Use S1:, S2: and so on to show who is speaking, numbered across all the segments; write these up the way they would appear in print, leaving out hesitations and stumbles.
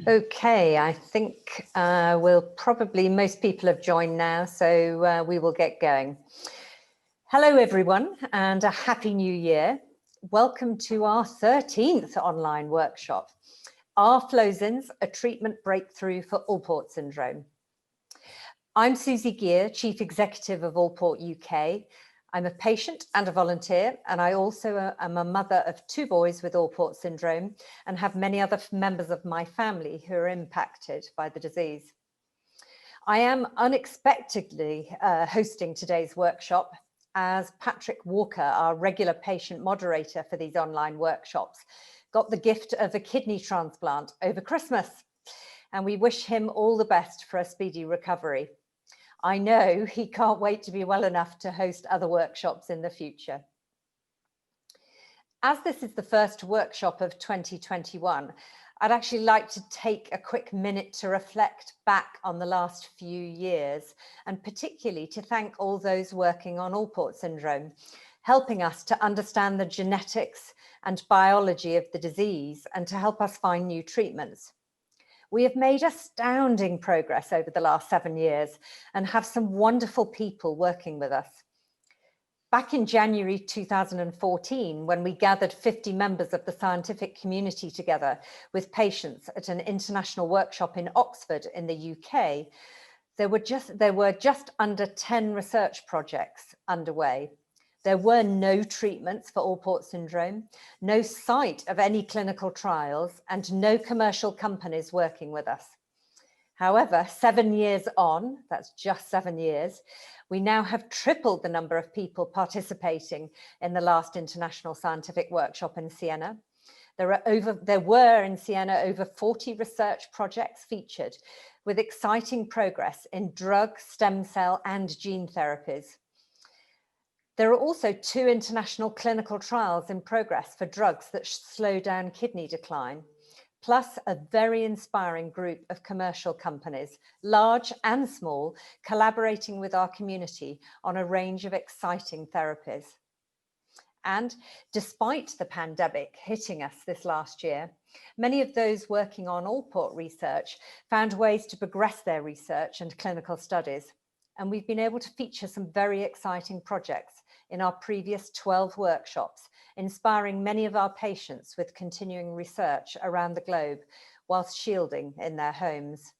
S1: Okay, I think most people have joined now, so we will get going. Hello everyone, and a happy new year. Welcome to our 13th online workshop, Are Flozins a Treatment Breakthrough for Alport Syndrome? I'm Susie Gear, Chief Executive of Alport UK. I'm a patient and a volunteer, and I also am a mother of 2 boys with Alport syndrome and have many other members of my family who are impacted by the disease. I am unexpectedly hosting today's workshop as Patrick Walker, our regular patient moderator for these online workshops, got the gift of a kidney transplant over Christmas, and we wish him all the best for a speedy recovery. I know he can't wait to be well enough to host other workshops in the future. As this is the first workshop of 2021, I'd actually like to take a quick minute to reflect back on the last few years, and particularly to thank all those working on Alport syndrome, helping us to understand the genetics and biology of the disease and to help us find new treatments. We have made astounding progress over the last 7 years and have some wonderful people working with us. Back in January 2014, when we gathered 50 members of the scientific community together with patients at an international workshop in Oxford in the UK, there were just under 10 research projects underway. There were no treatments for Alport syndrome, no sight of any clinical trials, and no commercial companies working with us. However, 7 years on, that's just 7 years, we now have tripled the number of people participating in the last international scientific workshop in Siena. There were in Siena over 40 research projects featured, with exciting progress in drug, stem cell, and gene therapies. There are also 2 international clinical trials in progress for drugs that slow down kidney decline, plus a very inspiring group of commercial companies, large and small, collaborating with our community on a range of exciting therapies. And despite the pandemic hitting us this last year, many of those working on Alport research found ways to progress their research and clinical studies. And we've been able to feature some very exciting projects in our previous 12 workshops, inspiring many of our patients with continuing research around the globe whilst shielding in their homes.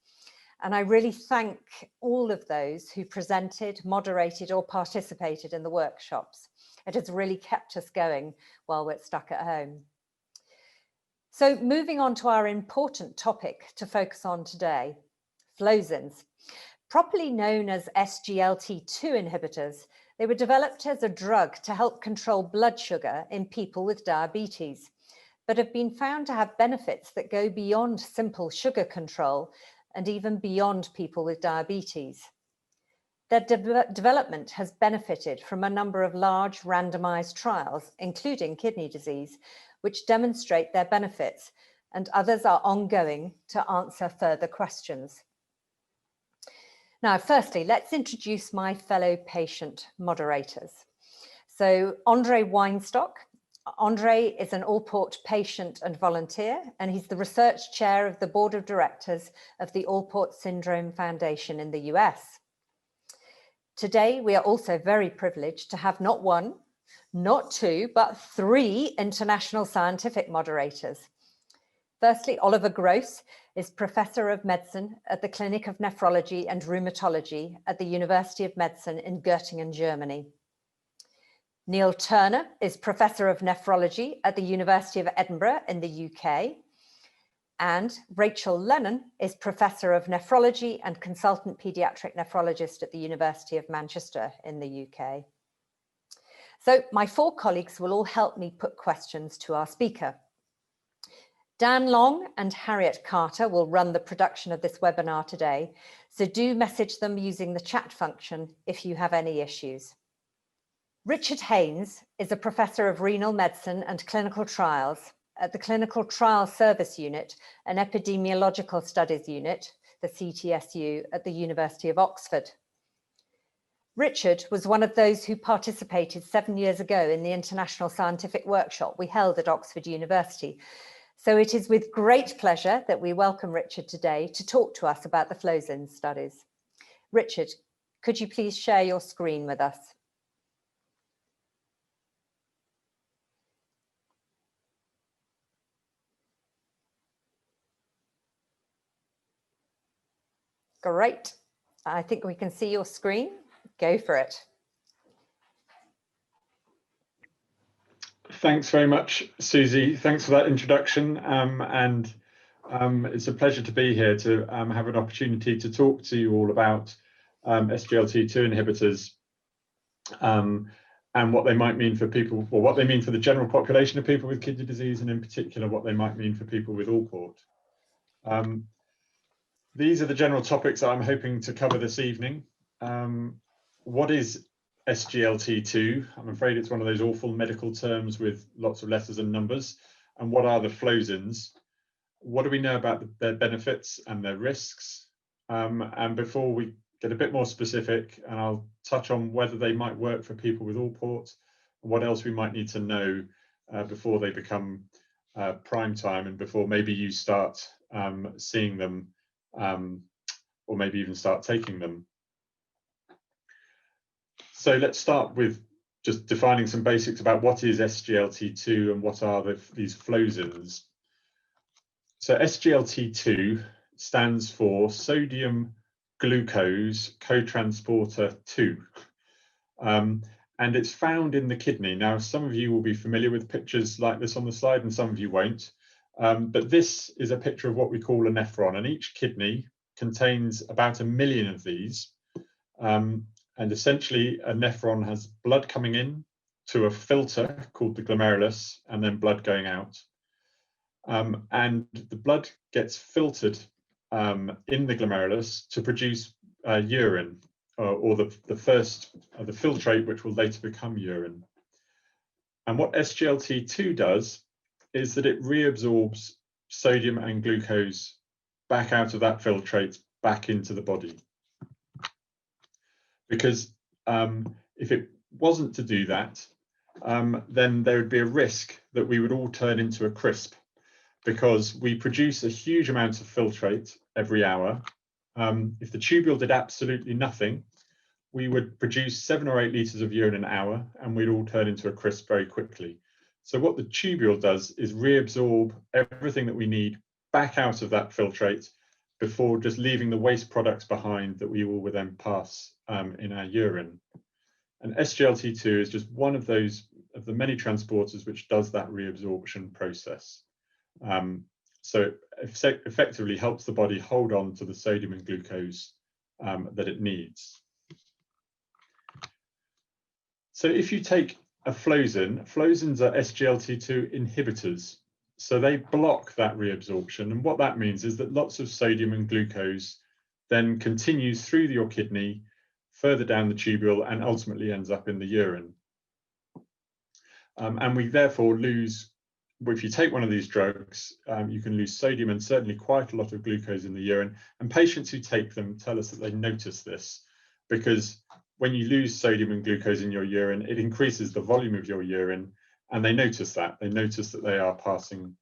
S1: And I really thank all of those who presented, moderated, or participated in the workshops. It has really kept us going while we're stuck at home. So moving on to our important topic to focus on today, Flozins. Properly known as SGLT2 inhibitors, they were developed as a drug to help control blood sugar in people with diabetes, but have been found to have benefits that go beyond simple sugar control and even beyond people with diabetes. Their development has benefited from a number of large randomized trials, including kidney disease, which demonstrate their benefits, and others are ongoing to answer further questions. Now, firstly, let's introduce my fellow patient moderators. So, Andre Weinstock. Andre is an Alport patient and volunteer, and he's the research chair of the board of directors of the Alport Syndrome Foundation in the US. Today, we are also very privileged to have not 1, not 2, but 3 international scientific moderators. Firstly, Oliver Gross is Professor of Medicine at the Clinic of Nephrology and Rheumatology at the University of Medicine in Goettingen, Germany. Neil Turner is Professor of Nephrology at the University of Edinburgh in the UK. And Rachel Lennon is Professor of Nephrology and Consultant Paediatric Nephrologist at the University of Manchester in the UK. So my 4 colleagues will all help me put questions to our speaker. Dan Long and Harriet Carter will run the production of this webinar today, so do message them using the chat function if you have any issues. Richard Haynes is a Professor of Renal Medicine and Clinical Trials at the Clinical Trial Service Unit, an Epidemiological Studies Unit, the CTSU, at the University of Oxford. Richard was one of those who participated 7 years ago in the International Scientific Workshop we held at Oxford University. So it is with great pleasure that we welcome Richard today to talk to us about the Flozins studies. Richard, could you please share your screen with us? Great. I think we can see your screen. Go for it.
S2: Thanks very much, Susie. Thanks for that introduction. It's a pleasure to be here to have an opportunity to talk to you all about SGLT2 inhibitors and what they might mean for people, or what they mean for the general population of people with kidney disease, and in particular, what they might mean for people with Alport. These are the general topics that I'm hoping to cover this evening. What is SGLT2? I'm afraid it's one of those awful medical terms with lots of letters and numbers. And what are the Flozins? What do we know about their benefits and their risks? And before we get a bit more specific, and I'll touch on whether they might work for people with Alport, and what else we might need to know before they become prime time, and before maybe you start seeing them, or maybe even start taking them. So let's start with just defining some basics about what is SGLT2 and what are these Flozins. So SGLT2 stands for sodium glucose cotransporter 2, and it's found in the kidney. Now, some of you will be familiar with pictures like this on the slide, and some of you won't. But this is a picture of what we call a nephron, and each kidney contains about 1 million of these. And essentially, a nephron has blood coming in to a filter called the glomerulus, and then blood going out. And the blood gets filtered in the glomerulus to produce urine, or the filtrate, which will later become urine. And what SGLT2 does is that it reabsorbs sodium and glucose back out of that filtrate back into the body. Because if it wasn't to do that, then there would be a risk that we would all turn into a crisp, because we produce a huge amount of filtrate every hour. If the tubule did absolutely nothing, we would produce 7 or 8 litres of urine an hour, and we'd all turn into a crisp very quickly. So what the tubule does is reabsorb everything that we need back out of that filtrate before just leaving the waste products behind that we all will then pass in our urine. And SGLT2 is just one of those, of the many transporters which does that reabsorption process. So it effectively helps the body hold on to the sodium and glucose that it needs. So if you take a Flozin, Flozins are SGLT2 inhibitors. So they block that reabsorption. And what that means is that lots of sodium and glucose then continues through your kidney, further down the tubule, and ultimately ends up in the urine. And we therefore lose, if you take one of these drugs, you can lose sodium and certainly quite a lot of glucose in the urine. And patients who take them tell us that they notice this, because when you lose sodium and glucose in your urine, it increases the volume of your urine, and they notice that. They notice that they are passing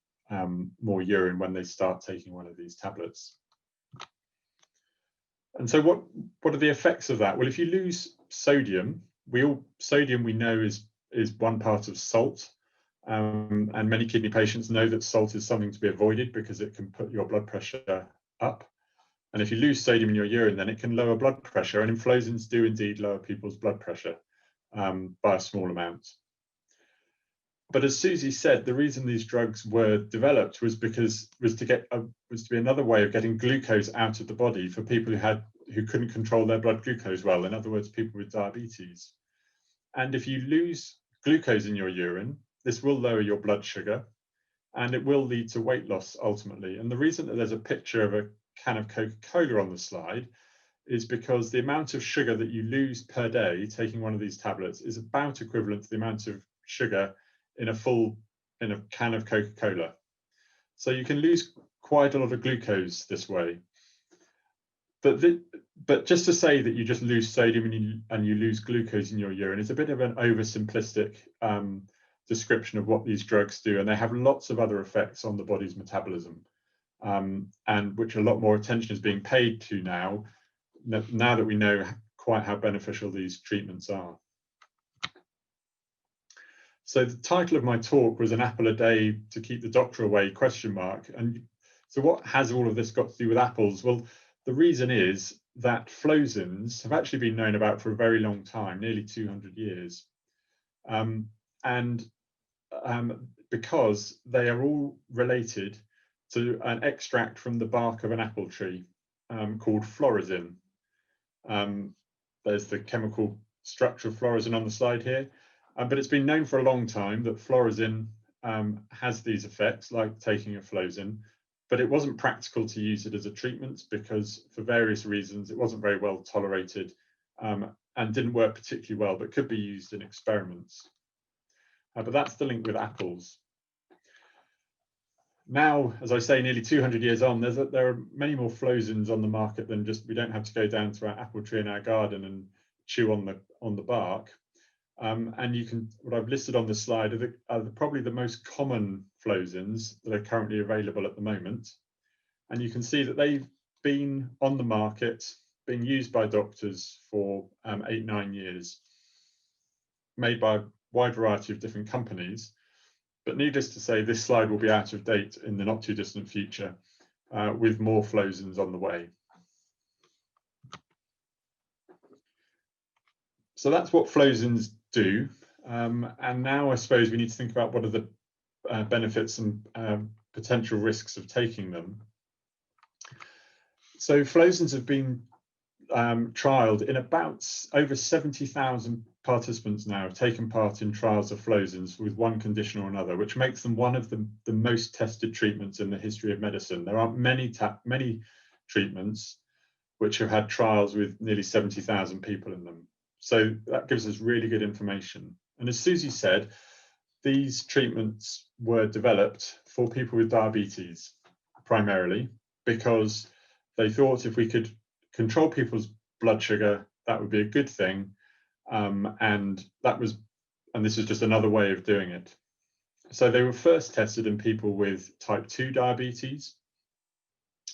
S2: more urine when they start taking one of these tablets. And so what are the effects of that? Well, if you lose sodium, sodium we know is one part of salt. And many kidney patients know that salt is something to be avoided because it can put your blood pressure up. And if you lose sodium in your urine, then it can lower blood pressure. And Flozins do indeed lower people's blood pressure by a small amount. But as Susie said, the reason these drugs were developed was to be another way of getting glucose out of the body for people who couldn't control their blood glucose well. In other words, people with diabetes. And if you lose glucose in your urine, this will lower your blood sugar, and it will lead to weight loss ultimately. And the reason that there's a picture of a can of Coca-Cola on the slide is because the amount of sugar that you lose per day taking one of these tablets is about equivalent to the amount of sugar in a can of Coca-Cola. So you can lose quite a lot of glucose this way. But just to say that you just lose sodium and you lose glucose in your urine is a bit of an oversimplistic description of what these drugs do, and they have lots of other effects on the body's metabolism, and which a lot more attention is being paid to now that we know quite how beneficial these treatments are. So the title of my talk was "An apple a day to keep the doctor away?" ? And so what has all of this got to do with apples? Well, the reason is that Flozins have actually been known about for a very long time, nearly 200 years. Because they are all related to an extract from the bark of an apple tree called Flozin. There's the chemical structure of Flozin on the slide here, but it's been known for a long time that Flozin has these effects, like taking a Flozin, but it wasn't practical to use it as a treatment because, for various reasons, it wasn't very well tolerated and didn't work particularly well, but could be used in experiments. But that's the link with apples. Now, as I say, nearly 200 years on, there are many more Flozins on the market than just, we don't have to go down to our apple tree in our garden and chew on the bark. And you can, what I've listed on the slide are probably the most common Flozins that are currently available at the moment. And you can see that they've been on the market, being used by doctors for 8-9 years, made by a wide variety of different companies. But needless to say, this slide will be out of date in the not too distant future, with more Flozins on the way. So that's what Flozins do. And now I suppose we need to think about what are the benefits and potential risks of taking them. So Flozins have been trialed in about over 70,000 participants now have taken part in trials of Flozins with one condition or another, which makes them one of the most tested treatments in the history of medicine. There aren't many treatments which have had trials with nearly 70,000 people in them. So that gives us really good information. And as Susie said, these treatments were developed for people with diabetes primarily, because they thought if we could control people's blood sugar, that would be a good thing. And this is just another way of doing it. So they were first tested in people with type 2 diabetes.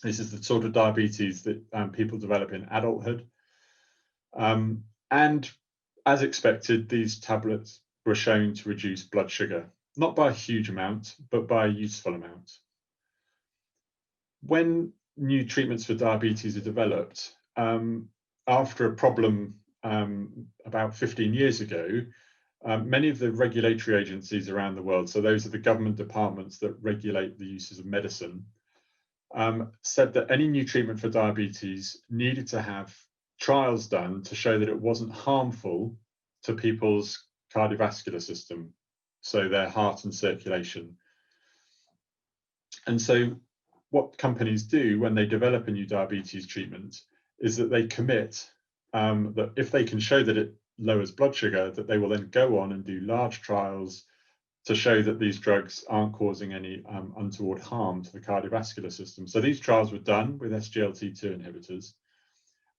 S2: This is the sort of diabetes that people develop in adulthood. And as expected, these tablets were shown to reduce blood sugar, not by a huge amount, but by a useful amount. When new treatments for diabetes are developed, after a problem about 15 years ago, many of the regulatory agencies around the world, so those are the government departments that regulate the uses of medicine, said that any new treatment for diabetes needed to have trials done to show that it wasn't harmful to people's cardiovascular system, so their heart and circulation. And so what companies do when they develop a new diabetes treatment is that they commit that if they can show that it lowers blood sugar, that they will then go on and do large trials to show that these drugs aren't causing any untoward harm to the cardiovascular system. So these trials were done with SGLT2 inhibitors,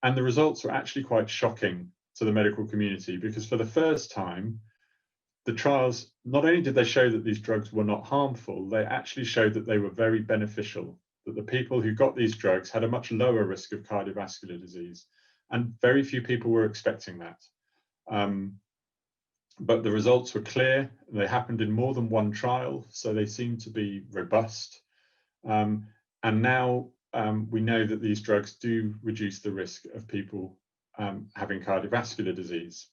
S2: and the results were actually quite shocking to the medical community, because for the first time, the trials, not only did they show that these drugs were not harmful, they actually showed that they were very beneficial, that the people who got these drugs had a much lower risk of cardiovascular disease. And very few people were expecting that. But the results were clear. They happened in more than one trial, so they seem to be robust. And now we know that these drugs do reduce the risk of people having cardiovascular disease.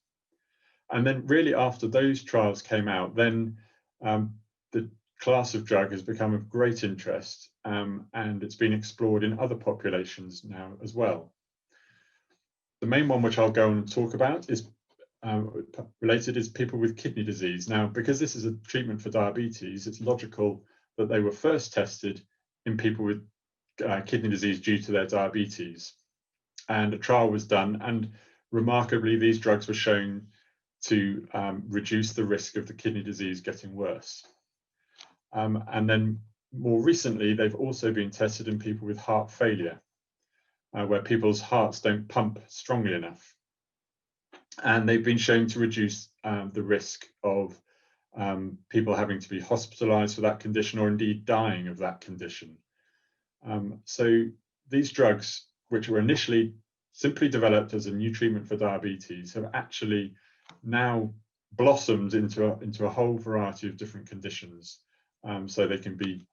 S2: And then really after those trials came out, then the class of drug has become of great interest, and it's been explored in other populations now as well. The main one which I'll go on and talk about is related is people with kidney disease. Now, because this is a treatment for diabetes, it's logical that they were first tested in people with kidney disease due to their diabetes. And a trial was done, and remarkably, these drugs were shown to reduce the risk of the kidney disease getting worse. And then more recently, they've also been tested in people with heart failure, where people's hearts don't pump strongly enough. And they've been shown to reduce the risk of people having to be hospitalized for that condition or indeed dying of that condition. So these drugs, which were initially simply developed as a new treatment for diabetes, have actually now blossomed into a whole variety of different conditions. So they can be,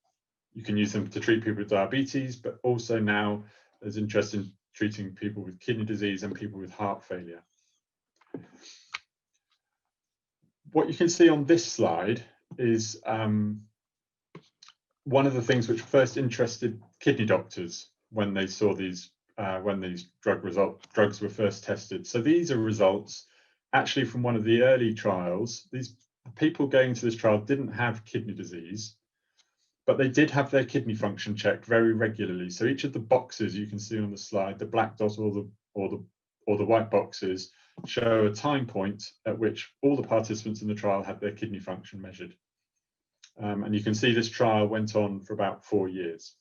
S2: you can use them to treat people with diabetes, but also now there's interest in treating people with kidney disease and people with heart failure. What you can see on this slide is one of the things which first interested kidney doctors when they saw these drugs were first tested. So these are results actually from one of the early trials. These people going to this trial didn't have kidney disease, but they did have their kidney function checked very regularly. So each of the boxes you can see on the slide, the black dot or the white boxes, show a time point at which all the participants in the trial had their kidney function measured. And you can see this trial went on for about 4 years.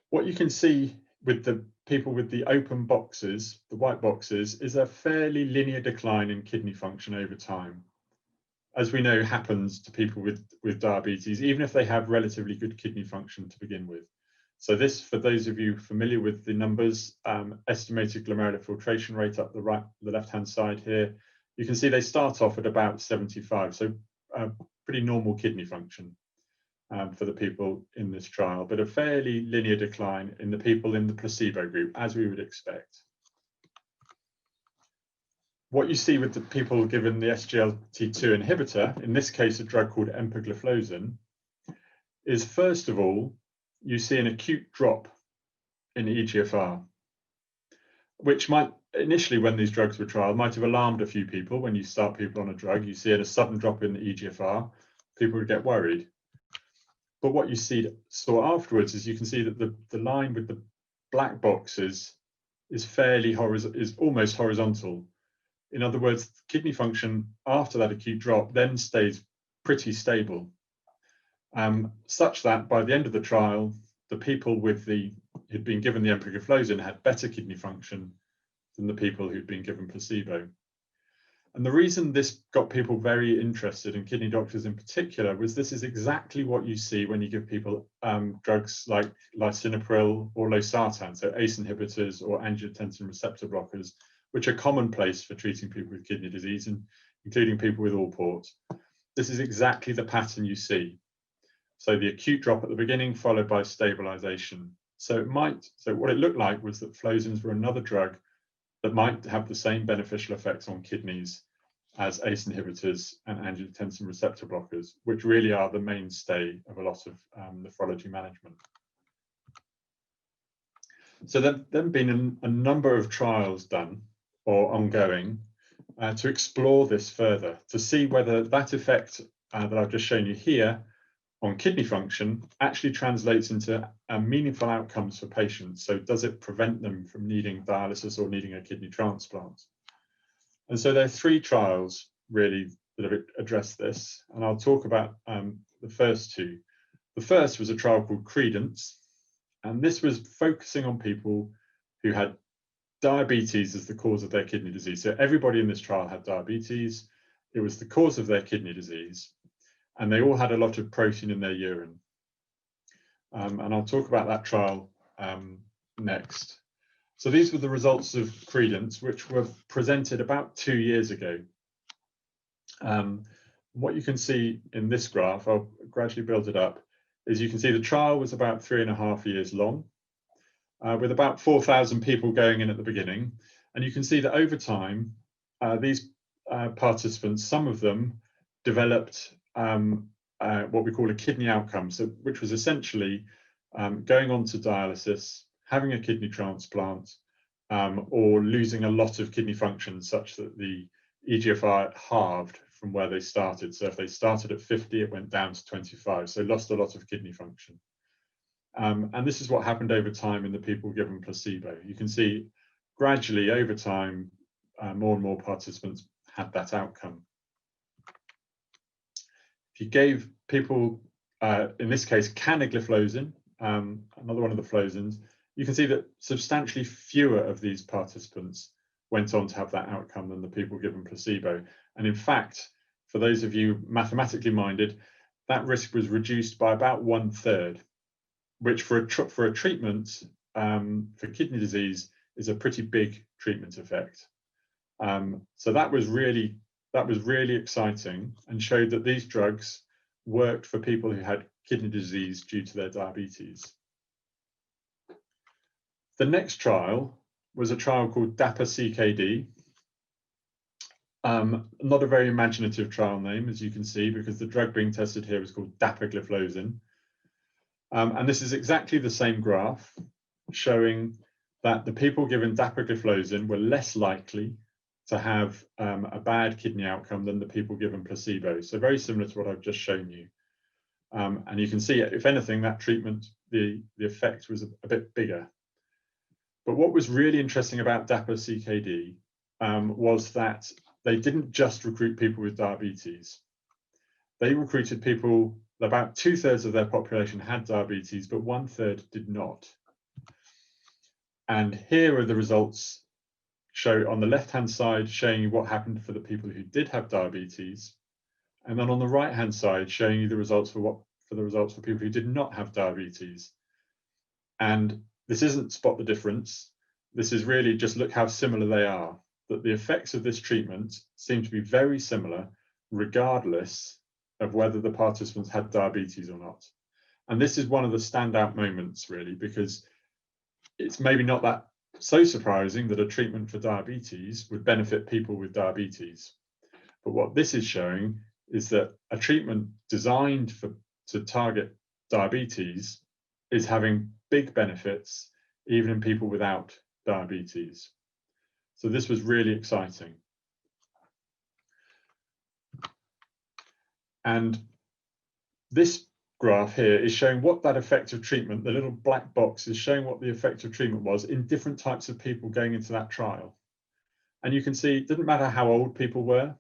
S2: What you can see with the people with the open boxes, the white boxes, is a fairly linear decline in kidney function over time. As we know happens to people with diabetes, even if they have relatively good kidney function to begin with. So this, for those of you familiar with the numbers, estimated glomerular filtration rate up the left-hand side here, you can see they start off at about 75, so pretty normal kidney function for the people in this trial, but a fairly linear decline in the people in the placebo group, as we would expect. What you see with the people given the SGLT2 inhibitor, in this case a drug called empagliflozin, is first of all, you see an acute drop in EGFR, which might initially, when these drugs were trialed, might have alarmed a few people. When you start people on a drug, you see a sudden drop in the EGFR, people would get worried. But what you saw afterwards is you can see that the line with the black boxes is almost horizontal. In other words, kidney function after that acute drop then stays pretty stable, such that by the end of the trial, the people who'd been given the empagliflozin had better kidney function than the people who'd been given placebo. And the reason this got people very interested, and kidney doctors in particular, was this is exactly what you see when you give people drugs like lisinopril or losartan, so ACE inhibitors or angiotensin receptor blockers, which are commonplace for treating people with kidney disease, and including people with Alport. This is exactly the pattern you see. So the acute drop at the beginning followed by stabilization. So what it looked like was that Flozins were another drug that might have the same beneficial effects on kidneys as ACE inhibitors and angiotensin receptor blockers, which really are the mainstay of a lot of nephrology management. So there have been a number of trials done or ongoing to explore this further, to see whether that effect that I've just shown you here on kidney function actually translates into meaningful outcomes for patients. So does it prevent them from needing dialysis or needing a kidney transplant? And so there are 3 trials really that have addressed this, and I'll talk about the first 2. The first was a trial called Credence, and this was focusing on people who had diabetes as the cause of their kidney disease. So everybody in this trial had diabetes. It was the cause of their kidney disease, and they all had a lot of protein in their urine. And I'll talk about that trial next. So these were the results of Credence, which were presented about 2 years ago. What you can see in this graph, I'll gradually build it up, is you can see the trial was about 3.5 years long, with about 4,000 people going in at the beginning. And you can see that over time, these participants, some of them developed what we call a kidney outcome, which was essentially going on to dialysis, having a kidney transplant, or losing a lot of kidney function such that the EGFR halved from where they started. So if they started at 50, it went down to 25, so lost a lot of kidney function. And this is what happened over time in the people given placebo. You can see gradually over time, more and more participants had that outcome. If you gave people, in this case, canagliflozin, another one of the Flozins, you can see that substantially fewer of these participants went on to have that outcome than the people given placebo. And in fact, for those of you mathematically minded, that risk was reduced by about 1/3, which for a treatment for kidney disease is a pretty big treatment effect. So that was really exciting, and showed that these drugs worked for people who had kidney disease due to their diabetes. The next trial was a trial called DAPA-CKD. Not a very imaginative trial name, as you can see, because the drug being tested here is called dapagliflozin. And this is exactly the same graph, showing that the people given dapagliflozin were less likely to have a bad kidney outcome than the people given placebo. So very similar to what I've just shown you. And you can see, if anything, that treatment, the effect was a bit bigger. But what was really interesting about DAPA-CKD was that they didn't just recruit people with diabetes. They recruited people, about 2/3 of their population had diabetes, but 1/3 did not. And here are the results, show on the left-hand side, showing you what happened for the people who did have diabetes. And then on the right-hand side, showing you the results for people who did not have diabetes. And this isn't spot the difference. This is really just look how similar they are, that the effects of this treatment seem to be very similar, regardless of whether the participants had diabetes or not. And this is one of the standout moments, really, because it's maybe not that so surprising that a treatment for diabetes would benefit people with diabetes. But what this is showing is that a treatment designed to target diabetes is having big benefits even in people without diabetes. So this was really exciting. And this graph here is showing what that effective treatment, the little black box, is showing what the effective treatment was in different types of people going into that trial. And you can see it didn't matter how old people were,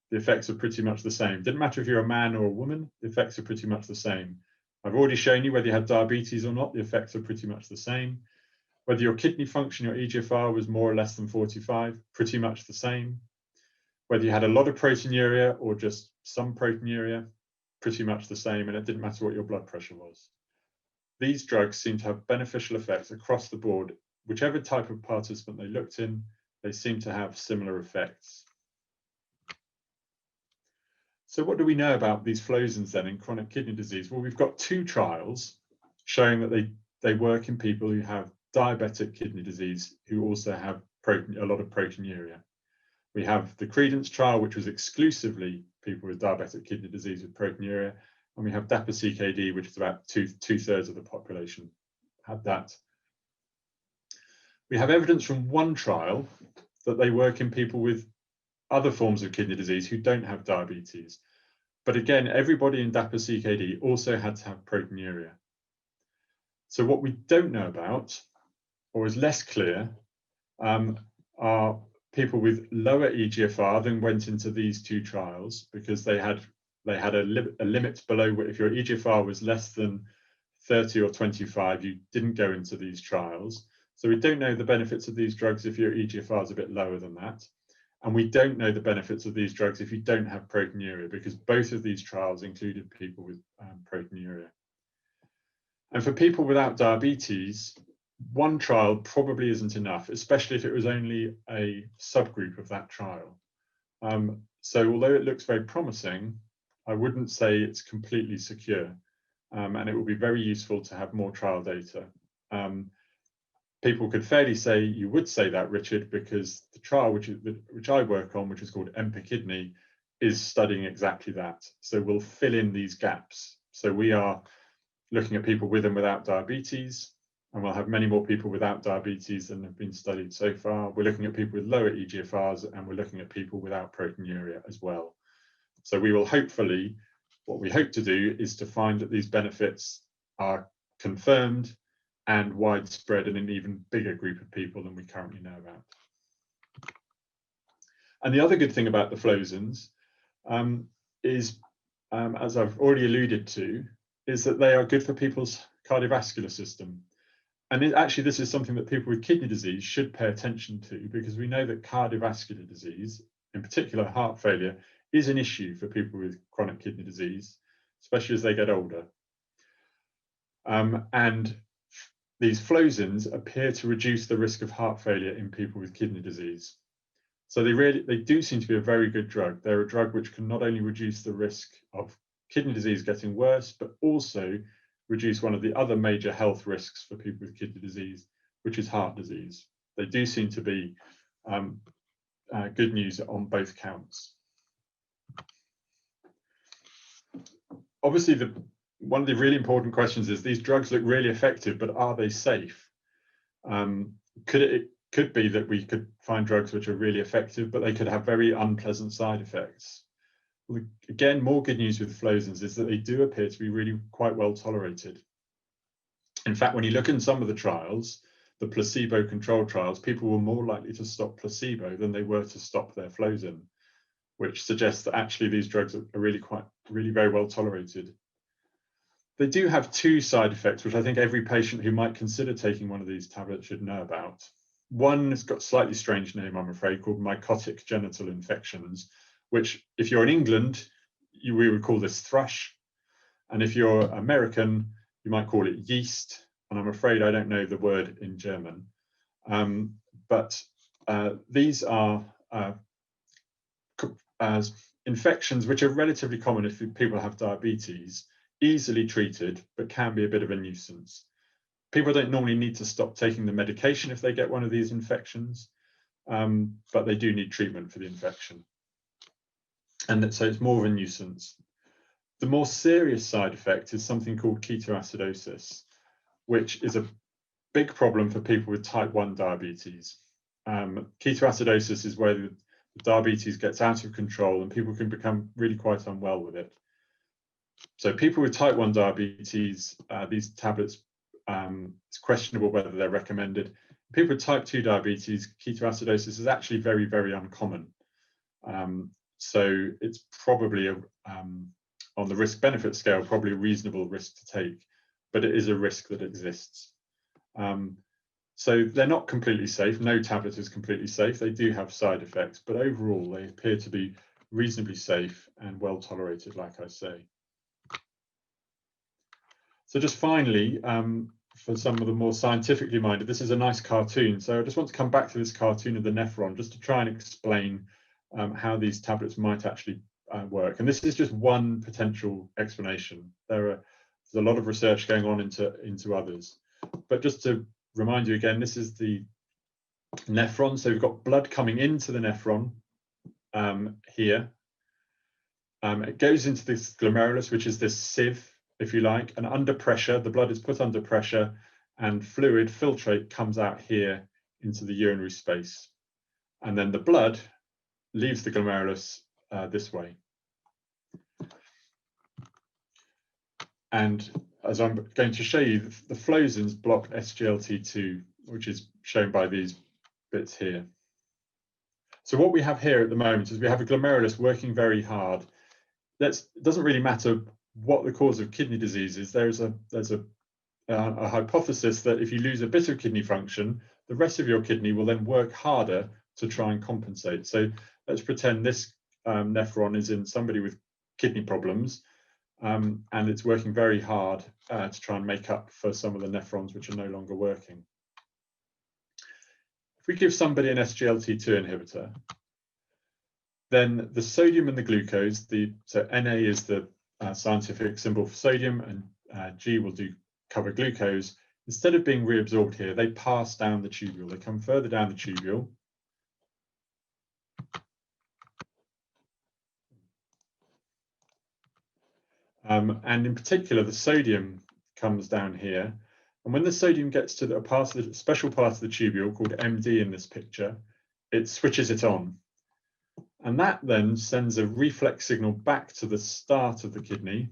S2: the effects are pretty much the same. Didn't matter if you're a man or a woman, the effects are pretty much the same. I've already shown you whether you had diabetes or not, the effects are pretty much the same. Whether your kidney function, your eGFR was more or less than 45, pretty much the same. Whether you had a lot of proteinuria or just some proteinuria, pretty much the same, and it didn't matter what your blood pressure was. These drugs seem to have beneficial effects across the board. Whichever type of participant they looked in, they seem to have similar effects. So what do we know about these flozins then in chronic kidney disease? Well, we've got 2 trials showing that they work in people who have diabetic kidney disease who also have a lot of proteinuria. We have the Credence trial, which was exclusively people with diabetic kidney disease with proteinuria, and we have DAPA-CKD, which is about 2/3 of the population had that. We have evidence from one trial that they work in people with other forms of kidney disease who don't have diabetes. But again, everybody in DAPA-CKD also had to have proteinuria. So what we don't know about, or is less clear, are people with lower eGFR than went into these 2 trials, because they had a limit below, if your eGFR was less than 30 or 25, you didn't go into these trials. So we don't know the benefits of these drugs if your eGFR is a bit lower than that. And we don't know the benefits of these drugs if you don't have proteinuria, because both of these trials included people with proteinuria. And for people without diabetes, one trial probably isn't enough, especially if it was only a subgroup of that trial. So although it looks very promising, I wouldn't say it's completely secure. And it will be very useful to have more trial data. People could fairly say, you would say that, Richard, because the trial which I work on, which is called EMPA-Kidney, is studying exactly that. So we'll fill in these gaps. So we are looking at people with and without diabetes, and we'll have many more people without diabetes than have been studied so far. We're looking at people with lower eGFRs, and we're looking at people without proteinuria as well. So we will hopefully, what we hope to do is to find that these benefits are confirmed and widespread in an even bigger group of people than we currently know about. And the other good thing about the flozins is, as I've already alluded to, is that they are good for people's cardiovascular system. actually, this is something that people with kidney disease should pay attention to, because we know that cardiovascular disease, in particular heart failure, is an issue for people with chronic kidney disease, especially as they get older. And these Flozins appear to reduce the risk of heart failure in people with kidney disease. So they do seem to be a very good drug. They're a drug which can not only reduce the risk of kidney disease getting worse, but also reduce one of the other major health risks for people with kidney disease, which is heart disease. They do seem to be good news on both counts. Obviously, one of the really important questions is, these drugs look really effective, but are they safe? Could be that we could find drugs which are really effective, but they could have very unpleasant side effects. Well, again, more good news with Flozins is that they do appear to be really quite well tolerated. In fact, when you look in some of the trials, the placebo-controlled trials, people were more likely to stop placebo than they were to stop their Flozin, which suggests that actually these drugs are really very well tolerated. They do have two side effects, which I think every patient who might consider taking one of these tablets should know about. One has got a slightly strange name, I'm afraid, called mycotic genital infections, which, if you're in England, we would call this thrush. And if you're American, you might call it yeast. And I'm afraid I don't know the word in German. But these are infections which are relatively common if people have diabetes, easily treated, but can be a bit of a nuisance. People don't normally need to stop taking the medication if they get one of these infections, but they do need treatment for the infection. And so it's more of a nuisance. The more serious side effect is something called ketoacidosis, which is a big problem for people with type 1 diabetes. Ketoacidosis is where the diabetes gets out of control and people can become really quite unwell with it. So people with type 1 diabetes, these tablets, it's questionable whether they're recommended. People with type 2 diabetes, ketoacidosis is actually very, very uncommon. So it's probably, on the risk-benefit scale, probably a reasonable risk to take, but it is a risk that exists. So they're not completely safe. No tablet is completely safe. They do have side effects, but overall they appear to be reasonably safe and well tolerated, like I say. So just finally, for some of the more scientifically minded, this is a nice cartoon. So I just want to come back to this cartoon of the nephron, just to try and explain how these tablets might actually work. And this is just one potential explanation. There's a lot of research going on into others. But just to remind you again, this is the nephron. So we've got blood coming into the nephron here. It goes into this glomerulus, which is this sieve, if you like, and under pressure, the blood is put under pressure and fluid filtrate comes out here into the urinary space. And then the blood leaves the glomerulus this way. And as I'm going to show you, the Flozins block SGLT2, which is shown by these bits here. So what we have here at the moment is we have a glomerulus working very hard. It doesn't really matter what the cause of kidney disease is. There's a hypothesis that if you lose a bit of kidney function, the rest of your kidney will then work harder to try and compensate. So let's pretend this nephron is in somebody with kidney problems, and it's working very hard to try and make up for some of the nephrons which are no longer working. If we give somebody an SGLT2 inhibitor, then the sodium and the glucose, so Na is the scientific symbol for sodium, and G will cover glucose. Instead of being reabsorbed here, they pass down the tubule. They come further down the tubule. And in particular, the sodium comes down here. And when the sodium gets to the special part of the tubule called MD in this picture, it switches it on. And that then sends a reflex signal back to the start of the kidney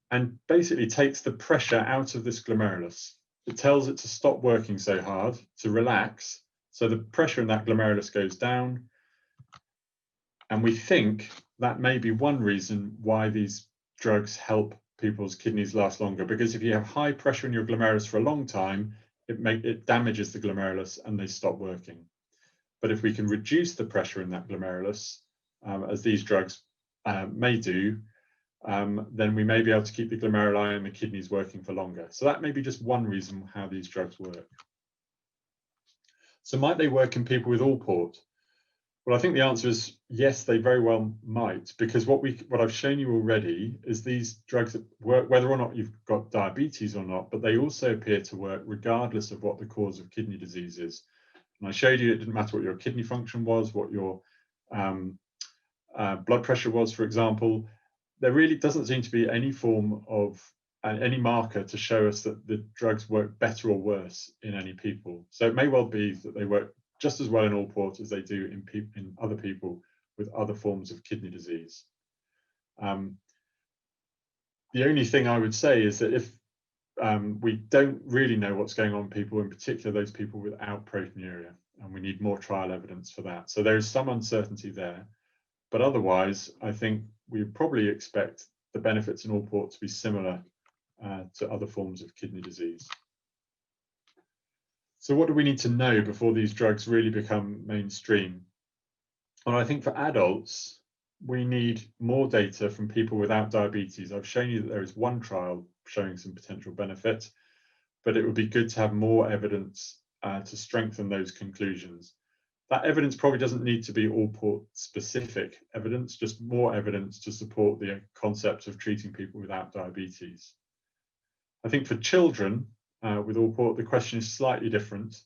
S2: and basically takes the pressure out of this glomerulus. It tells it to stop working so hard, to relax. So the pressure in that glomerulus goes down. And we think that may be one reason why these drugs help people's kidneys last longer, because if you have high pressure in your glomerulus for a long time, it damages the glomerulus and they stop working. But if we can reduce the pressure in that glomerulus, as these drugs may do, then we may be able to keep the glomeruli and the kidneys working for longer. So that may be just one reason how these drugs work. So might they work in people with Alport? Well, I think the answer is yes, they very well might, because what I've shown you already is these drugs that work whether or not you've got diabetes or not, but they also appear to work regardless of what the cause of kidney disease is. And I showed you it didn't matter what your kidney function was, what your blood pressure was, for example. There really doesn't seem to be any form of any marker to show us that the drugs work better or worse in any people. So it may well be that they work just as well in Alport as they do in other people with other forms of kidney disease. The only thing I would say is that if we don't really know what's going on in people, in particular those people without proteinuria, and we need more trial evidence for that. So there is some uncertainty there, but otherwise, I think we probably expect the benefits in Alport to be similar to other forms of kidney disease. So what do we need to know before these drugs really become mainstream? Well, I think for adults, we need more data from people without diabetes. I've shown you that there is one trial showing some potential benefit, but it would be good to have more evidence to strengthen those conclusions. That evidence probably doesn't need to be Alport specific evidence, just more evidence to support the concept of treating people without diabetes. I think for children with Alport, the question is slightly different.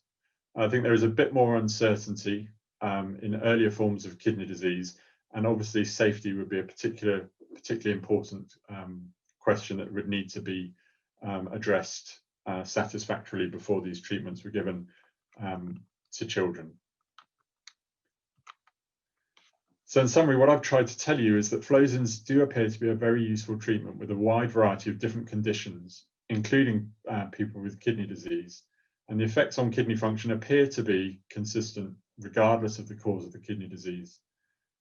S2: I think there is a bit more uncertainty in earlier forms of kidney disease, and obviously safety would be a particularly important question that would need to be addressed satisfactorily before these treatments were given to children. So in summary, what I've tried to tell you is that Flozins do appear to be a very useful treatment with a wide variety of different conditions, including people with kidney disease. And the effects on kidney function appear to be consistent regardless of the cause of the kidney disease.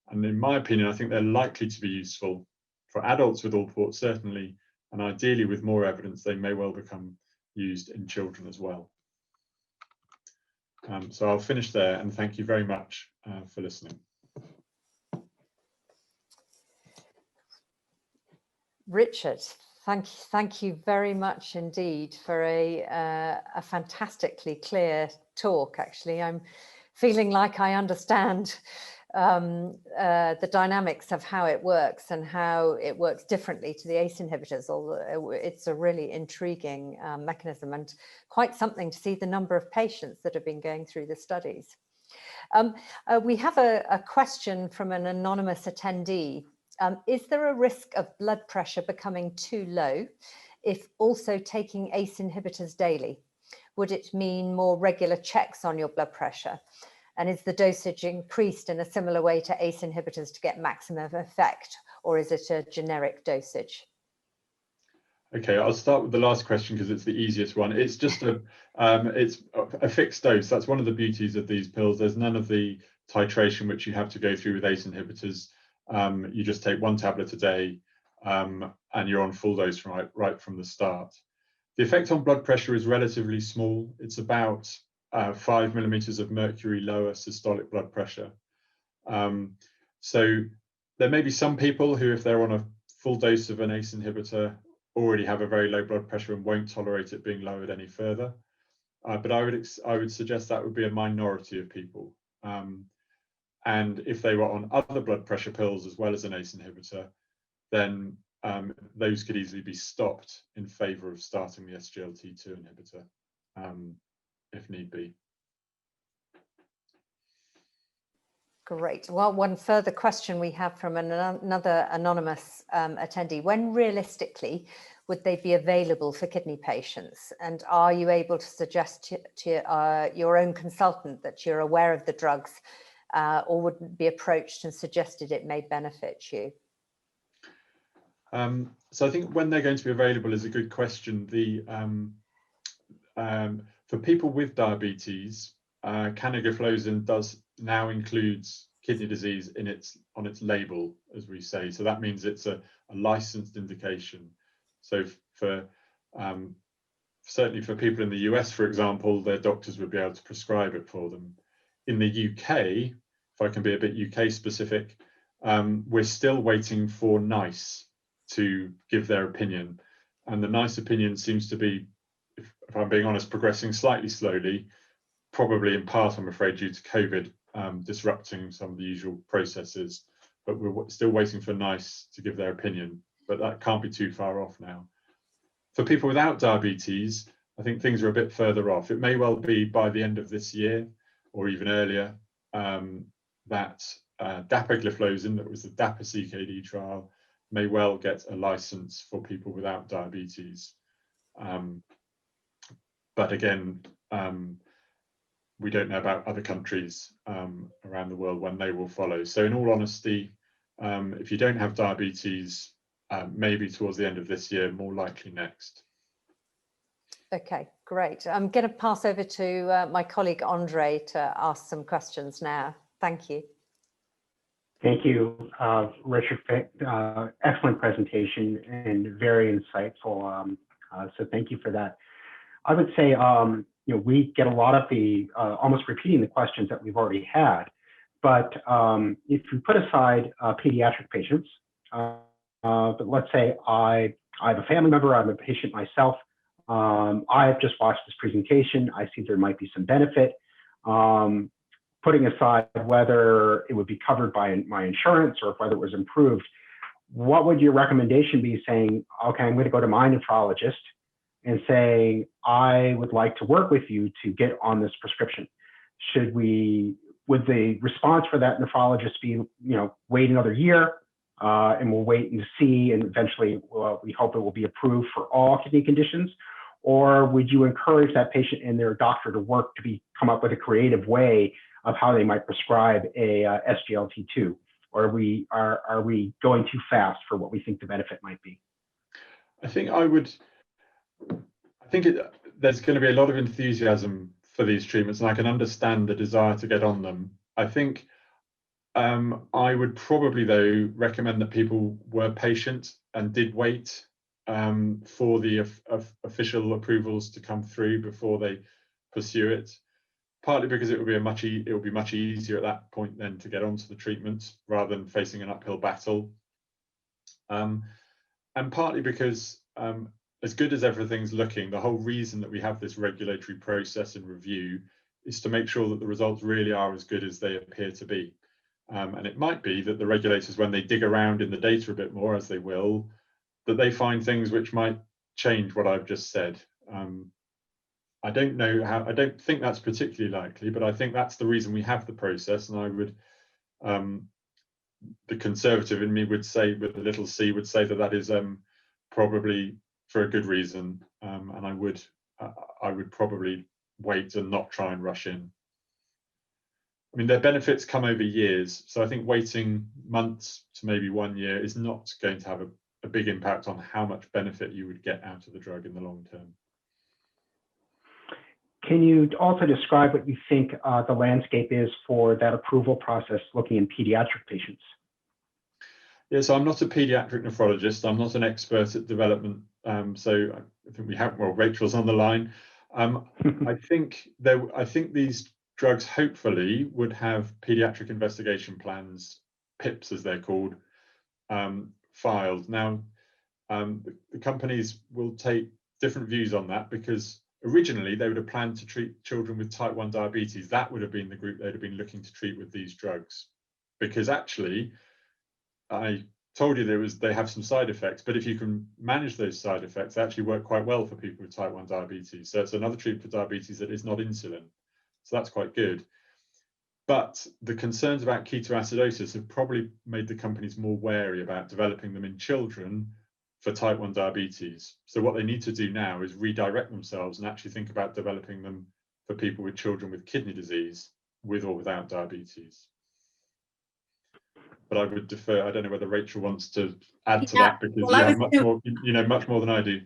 S2: And in my opinion, I think they're likely to be useful for adults with Alport, certainly, and ideally with more evidence, they may well become used in children as well. So I'll finish there, and thank you very much for listening.
S1: Richard, thank you very much indeed for a fantastically clear talk. Actually, I'm feeling like I understand the dynamics of how it works and how it works differently to the ACE inhibitors, although it's a really intriguing mechanism and quite something to see the number of patients that have been going through the studies. We have a question from an anonymous attendee. Is there a risk of blood pressure becoming too low if also taking ACE inhibitors daily? Would it mean more regular checks on your blood pressure? And is the dosage increased in a similar way to ACE inhibitors to get maximum effect, or is it a generic dosage?
S2: Okay, I'll start with the last question because it's the easiest one. It's just it's a fixed dose. That's one of the beauties of these pills. There's none of the titration which you have to go through with ACE inhibitors. You just take one tablet a day and you're on full dose right from the start. The effect on blood pressure is relatively small. It's about 5 millimeters of mercury lower systolic blood pressure. So there may be some people who, if they're on a full dose of an ACE inhibitor, already have a very low blood pressure and won't tolerate it being lowered any further. But I would suggest that would be a minority of people. And if they were on other blood pressure pills as well as an ACE inhibitor, then those could easily be stopped in favor of starting the SGLT2 inhibitor, if need be.
S1: Great. Well, one further question we have from another anonymous attendee. When realistically would they be available for kidney patients? And are you able to suggest to your own consultant that you're aware of the drugs or would be approached and suggested it may benefit you?
S2: So I think when they're going to be available is a good question. For people with diabetes, canagliflozin does now includes kidney disease on its label, as we say. So that means it's a licensed indication. So for certainly for people in the US, for example, their doctors would be able to prescribe it for them. In the UK, if I can be a bit UK specific, we're still waiting for NICE to give their opinion. And the NICE opinion seems to be, if I'm being honest, progressing slightly slowly, probably in part, I'm afraid, due to COVID disrupting some of the usual processes. But we're still waiting for NICE to give their opinion, but that can't be too far off now. For people without diabetes, I think things are a bit further off. It may well be by the end of this year or even earlier that dapagliflozin, that was the DAPA-CKD trial, may well get a license for people without diabetes. But again, we don't know about other countries around the world when they will follow. So in all honesty, if you don't have diabetes, maybe towards the end of this year, more likely next.
S1: Okay, great. I'm going to pass over to my colleague Andre to ask some questions now. Thank you.
S3: Thank you, Richard. Excellent presentation and very insightful. So thank you for that. I would say, we get a lot of the, almost repeating the questions that we've already had, but if we put aside pediatric patients, but let's say I have a family member, I'm a patient myself, I have just watched this presentation, I see there might be some benefit. Putting aside whether it would be covered by my insurance or whether it was improved, what would your recommendation be saying, okay, I'm going to go to my nephrologist and say, I would like to work with you to get on this prescription? Would the response for that nephrologist be, wait another year and we'll wait and see, and eventually we hope it will be approved for all kidney conditions? Or would you encourage that patient and their doctor to work to come up with a creative way of how they might prescribe a SGLT2? Or are we going too fast for what we think the benefit might be?
S2: I think there's going to be a lot of enthusiasm for these treatments, and I can understand the desire to get on them. I think I would probably, though, recommend that people were patient and did wait for the official approvals to come through before they pursue it. Partly because it will be much easier at that point then to get onto the treatment rather than facing an uphill battle, and partly because as good as everything's looking, the whole reason that we have this regulatory process and review is to make sure that the results really are as good as they appear to be. And it might be that the regulators, when they dig around in the data a bit more, as they will, that they find things which might change what I've just said. I don't know how, I don't think that's particularly likely, but I think that's the reason we have the process. And I would, the conservative in me would say, with a little c, would say that that is probably for a good reason. And I would probably wait and not try and rush in. I mean, their benefits come over years. So I think waiting months to maybe 1 year is not going to have a big impact on how much benefit you would get out of the drug in the long term.
S3: Can you also describe what you think the landscape is for that approval process looking in pediatric patients?
S2: Yeah, so I'm not a paediatric nephrologist. I'm not an expert at development. So I think we have, well, Rachel's on the line. I think these drugs hopefully would have pediatric investigation plans, PIPs as they're called, filed. Now, the companies will take different views on that, because originally they would have planned to treat children with type 1 diabetes. That would have been the group they'd have been looking to treat with these drugs, because actually I told you they have some side effects, but if you can manage those side effects, they actually work quite well for people with type 1 diabetes. So it's another treatment for diabetes that is not insulin. So that's quite good. But the concerns about ketoacidosis have probably made the companies more wary about developing them in children for type 1 diabetes. So what they need to do now is redirect themselves and actually think about developing them for people with children with kidney disease, with or without diabetes. But I would defer. I don't know whether Rachel wants to add to that, because you have much more than I do.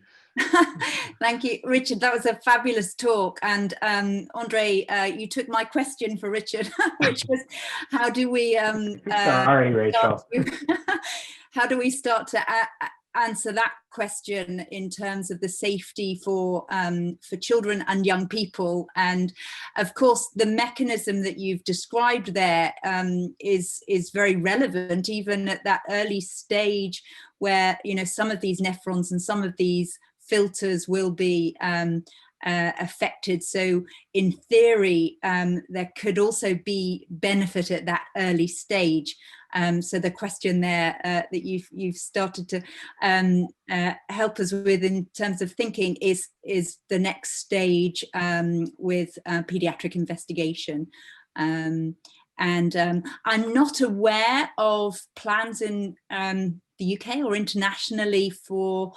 S4: Thank you, Richard. That was a fabulous talk. And Andre, you took my question for Richard, which was, how do we
S3: sorry, Rachel.
S4: how do we start to answer that question in terms of the safety for children and young people. And of course, the mechanism that you've described there is very relevant, even at that early stage where, you know, some of these nephrons and some of these filters will be affected. So in theory, there could also be benefit at that early stage. So the question there that you've started to help us with in terms of thinking is the next stage with paediatric investigation. And I'm not aware of plans in the UK or internationally for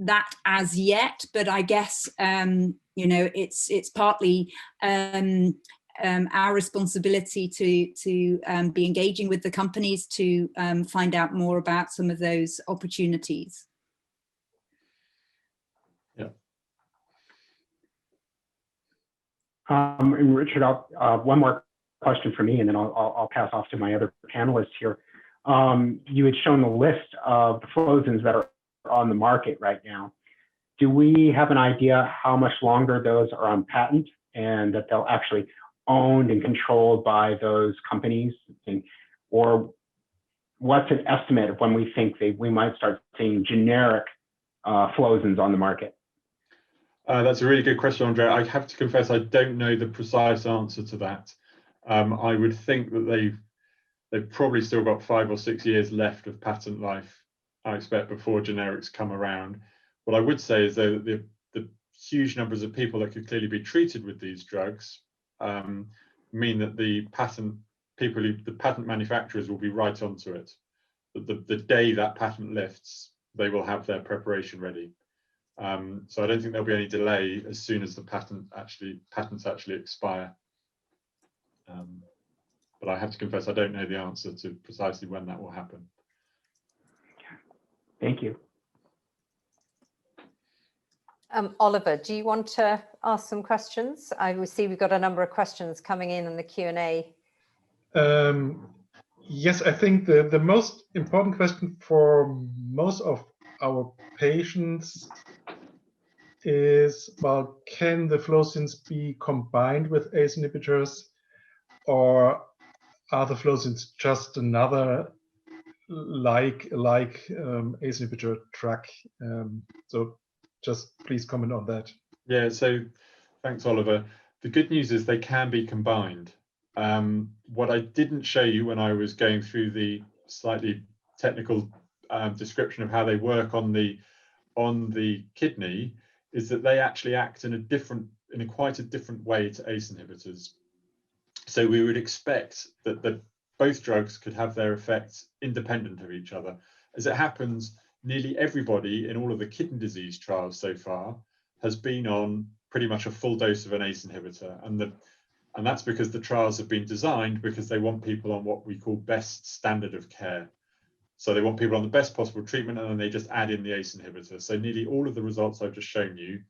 S4: that as yet, but I guess you know, it's partly our responsibility to be engaging with the companies to find out more about some of those opportunities.
S2: Yeah.
S3: And Richard, one more question for me, and then I'll pass off to my other panelists here. You had shown the list of the Flozins that are on the market right now. Do we have an idea how much longer those are on patent and that they'll actually owned and controlled by those companies? Or what's an estimate of when we think we might start seeing generic Flozins on the market?
S2: That's a really good question, Andre. I have to confess I don't know the precise answer to that. I would think that they've probably still got 5 or 6 years left of patent life, I expect, before generics come around. What I would say is though that the huge numbers of people that could clearly be treated with these drugs mean that the patent manufacturers will be right onto it. The day that patent lifts, they will have their preparation ready. So I don't think there'll be any delay as soon as the patents actually expire. But I have to confess I don't know the answer to precisely when that will happen.
S3: Thank you.
S1: Oliver, do you want to ask some questions? I will see we've got a number of questions coming in the Q&A.
S5: Yes, I think the most important question for most of our patients is, well, can the Flozins be combined with ACE inhibitors, or are the Flozins just another like ACE inhibitor drug? So just please comment on that.
S2: Yeah, so thanks, Oliver. The good news is they can be combined. What I didn't show you when I was going through the slightly technical description of how they work on the kidney is that they actually act in quite a different way to ACE inhibitors. So we would expect that both drugs could have their effects independent of each other. As it happens, nearly everybody in all of the kidney disease trials so far has been on pretty much a full dose of an ACE inhibitor, and that's because the trials have been designed because they want people on what we call best standard of care. So they want people on the best possible treatment, and then they just add in the ACE inhibitor. So nearly all of the results I've just shown you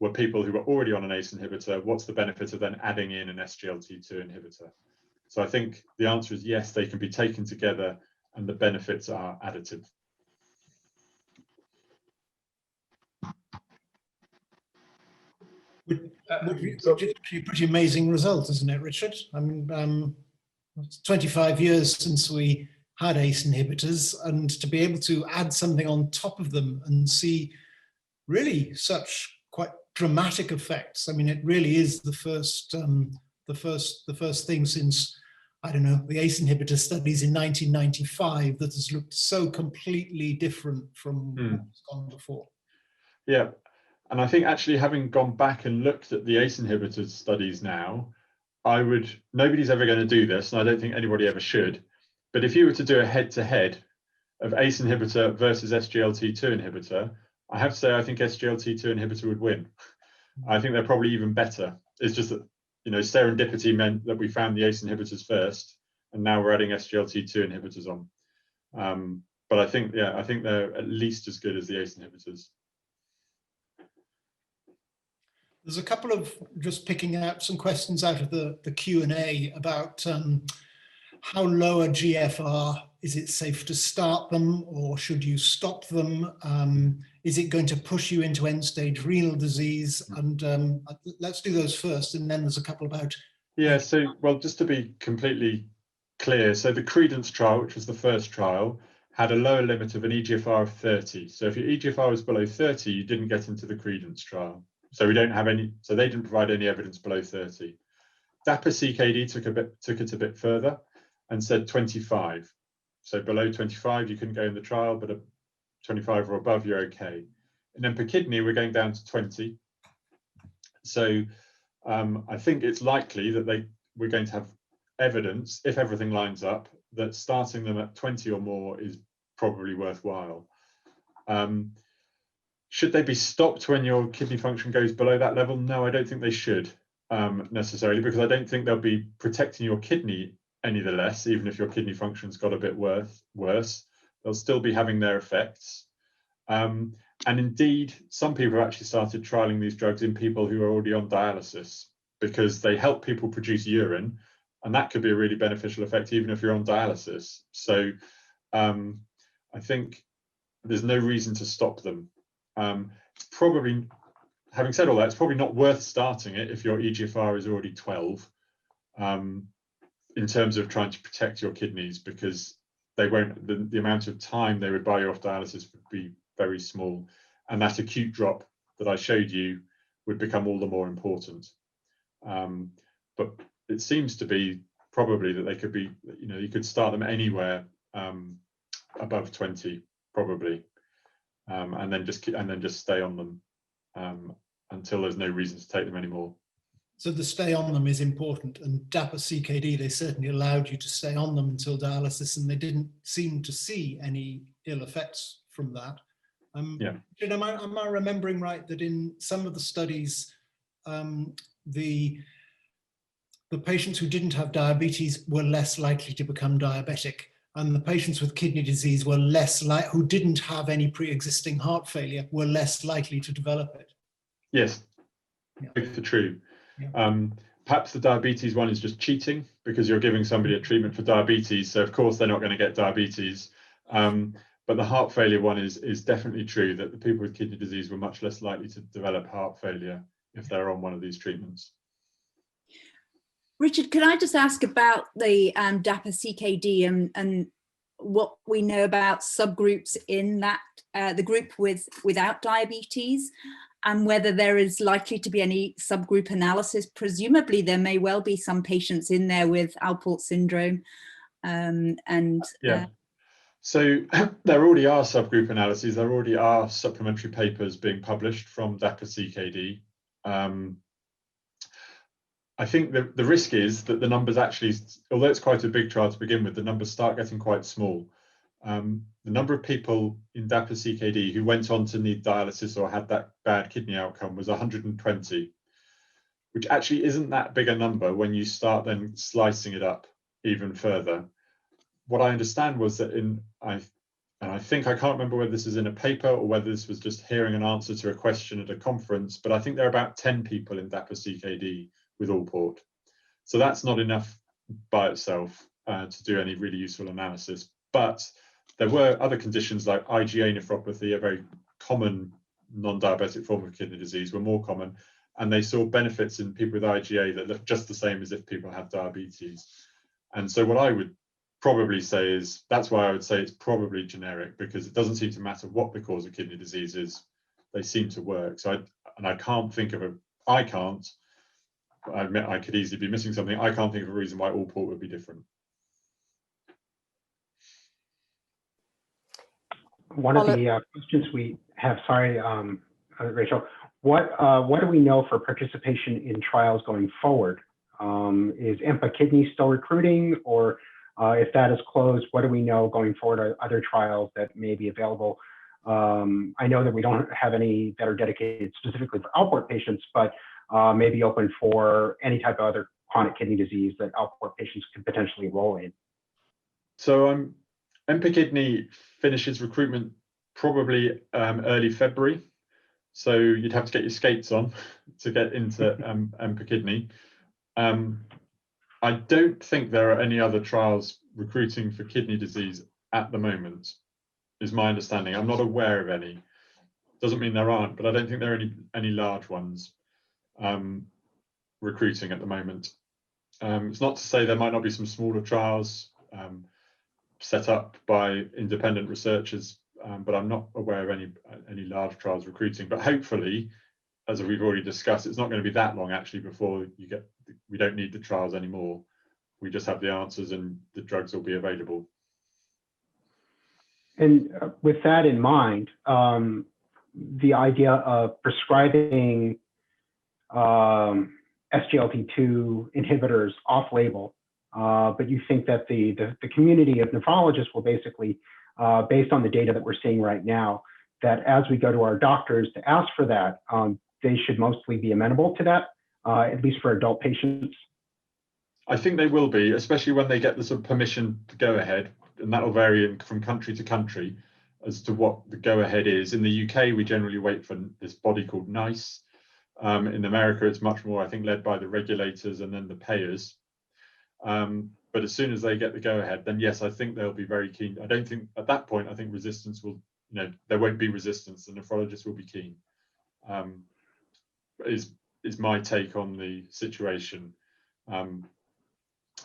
S2: were people who were already on an ACE inhibitor. What's the benefit of then adding in an SGLT2 inhibitor? So I think the answer is yes, they can be taken together and the benefits are additive.
S5: So
S6: pretty amazing result, isn't it, Richard? I mean, it's 25 years since we had ACE inhibitors, and to be able to add something on top of them and see really such quite dramatic effects. I mean, it really is the first thing since, I don't know, the ACE inhibitor studies in 1995 that has looked so completely different from what's gone before.
S2: Yeah. And I think actually having gone back and looked at the ACE inhibitor studies now, nobody's ever going to do this, and I don't think anybody ever should, but if you were to do a head-to-head of ACE inhibitor versus SGLT2 inhibitor, I have to say I think SGLT2 inhibitor would win. I think they're probably even better. It's just that, you know, serendipity meant that we found the ACE inhibitors first, and now we're adding SGLT2 inhibitors on. But I think they're at least as good as the ACE inhibitors.
S6: There's a couple of, just picking out some questions out of the Q&A about how low a GFR is it safe to start them, or should you stop them? Is it going to push you into end-stage renal disease? And let's do those first, and then there's a couple about.
S2: Yeah, so, well, just to be completely clear, so the Credence trial, which was the first trial, had a lower limit of an EGFR of 30. So if your EGFR was below 30, you didn't get into the Credence trial. So we don't have any, so they didn't provide any evidence below 30. DAPA-CKD took it a bit further and said 25. So below 25, you couldn't go in the trial, but at 25 or above, you're okay. And then per kidney, we're going down to 20. So I think it's likely that we're going to have evidence, if everything lines up, that starting them at 20 or more is probably worthwhile. Should they be stopped when your kidney function goes below that level? No, I don't think they should necessarily, because I don't think they'll be protecting your kidney any the less, even if your kidney function's got a bit worse. They'll still be having their effects. And indeed, some people have actually started trialing these drugs in people who are already on dialysis, because they help people produce urine, and that could be a really beneficial effect even if you're on dialysis. So I think there's no reason to stop them. It's probably, having said all that, it's probably not worth starting it if your EGFR is already 12 in terms of trying to protect your kidneys, because they won't, the amount of time they would buy you off dialysis would be very small, and that acute drop that I showed you would become all the more important. But it seems to be probably that they could be, you could start them anywhere above 20 probably, and then just stay on them until there's no reason to take them anymore.
S6: So the stay on them is important, and DAPA-CKD, they certainly allowed you to stay on them until dialysis, and they didn't seem to see any ill effects from that.
S2: Yeah.
S6: Am I remembering right that in some of the studies, the patients who didn't have diabetes were less likely to become diabetic, and the patients with kidney disease were who didn't have any pre-existing heart failure were less likely to develop it?
S2: Yes,
S6: yeah.
S2: Both are true.
S6: Yeah.
S2: Perhaps the diabetes one is just cheating, because you're giving somebody a treatment for diabetes, so of course they're not going to get diabetes. But the heart failure one is definitely true, that the people with kidney disease were much less likely to develop heart failure if they're on one of these treatments.
S4: Richard, can I just ask about the DAPA-CKD and what we know about subgroups in that, the group without diabetes, and whether there is likely to be any subgroup analysis? Presumably there may well be some patients in there with Alport syndrome.
S2: So there already are subgroup analyses, there already are supplementary papers being published from DAPA-CKD. I think the risk is that the numbers actually, although it's quite a big trial to begin with, the numbers start getting quite small. The number of people in DAPA-CKD who went on to need dialysis or had that bad kidney outcome was 120, which actually isn't that big a number when you start then slicing it up even further. What I understand was that I think, I can't remember whether this is in a paper or whether this was just hearing an answer to a question at a conference, but I think there are about 10 people in DAPA-CKD with Alport. So that's not enough by itself to do any really useful analysis. But there were other conditions like IgA nephropathy, a very common non-diabetic form of kidney disease, were more common, and they saw benefits in people with IgA that looked just the same as if people had diabetes. And so what I would probably say is, that's why I would say it's probably generic, because it doesn't seem to matter what the cause of kidney disease is, they seem to work. So I can't think of I admit I could easily be missing something. I can't think of a reason why Alport would be different.
S3: One of the questions we have, sorry, Rachel, what do we know for participation in trials going forward? Is EMPA Kidney still recruiting, or if that is closed, what do we know going forward? Are other trials that may be available? I know that we don't have any that are dedicated specifically for Alport patients, but maybe open for any type of other chronic kidney disease that Alport patients could potentially enroll in.
S2: So EMPA Kidney finishes recruitment probably early February. So you'd have to get your skates on to get into EMPA Kidney. I don't think there are any other trials recruiting for kidney disease at the moment, is my understanding. I'm not aware of any. Doesn't mean there aren't, but I don't think there are any large ones recruiting at the moment. It's not to say there might not be some smaller trials set up by independent researchers, but I'm not aware of any large trials recruiting. But hopefully, as we've already discussed, it's not going to be that long actually before we don't need the trials anymore. We just have the answers and the drugs will be available.
S3: And with that in mind, the idea of prescribing SGLT2 inhibitors off-label, but you think that the community of nephrologists will basically, based on the data that we're seeing right now, that as we go to our doctors to ask for that, they should mostly be amenable to that, at least for adult patients?
S2: I think they will be, especially when they get the sort of permission to go ahead, and that will vary from country to country as to what the go ahead is. In the UK, we generally wait for this body called NICE. In America, it's much more, I think, led by the regulators and then the payers. But as soon as they get the go ahead, then yes, I think they'll be very keen. I don't think at that point, I think resistance will, there won't be resistance. The nephrologists will be keen. Is my take on the situation.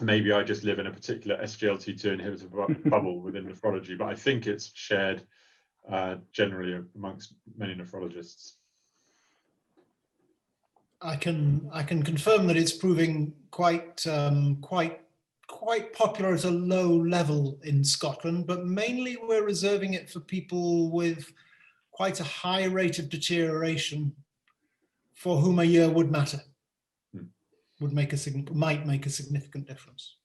S2: Maybe I just live in a particular SGLT2 inhibitor bubble within nephrology, but I think it's shared generally amongst many nephrologists.
S6: I can confirm that it's proving quite popular at a low level in Scotland, but mainly we're reserving it for people with quite a high rate of deterioration for whom a year would matter. Might make a significant difference.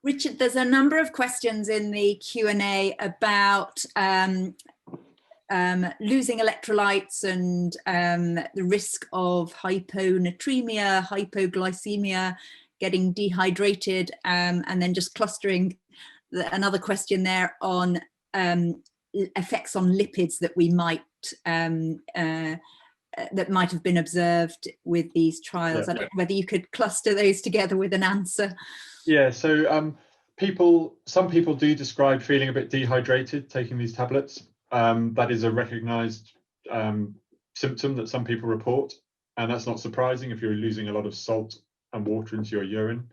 S4: Richard, there's a number of questions in the Q&A about losing electrolytes and the risk of hyponatremia, hypoglycemia, getting dehydrated, and then just clustering another question there on effects on lipids that we might that might have been observed with these trials. I don't know whether you could cluster those together with an answer.
S2: Yeah, so some people do describe feeling a bit dehydrated taking these tablets. That is a recognized symptom that some people report, and that's not surprising if you're losing a lot of salt and water into your urine.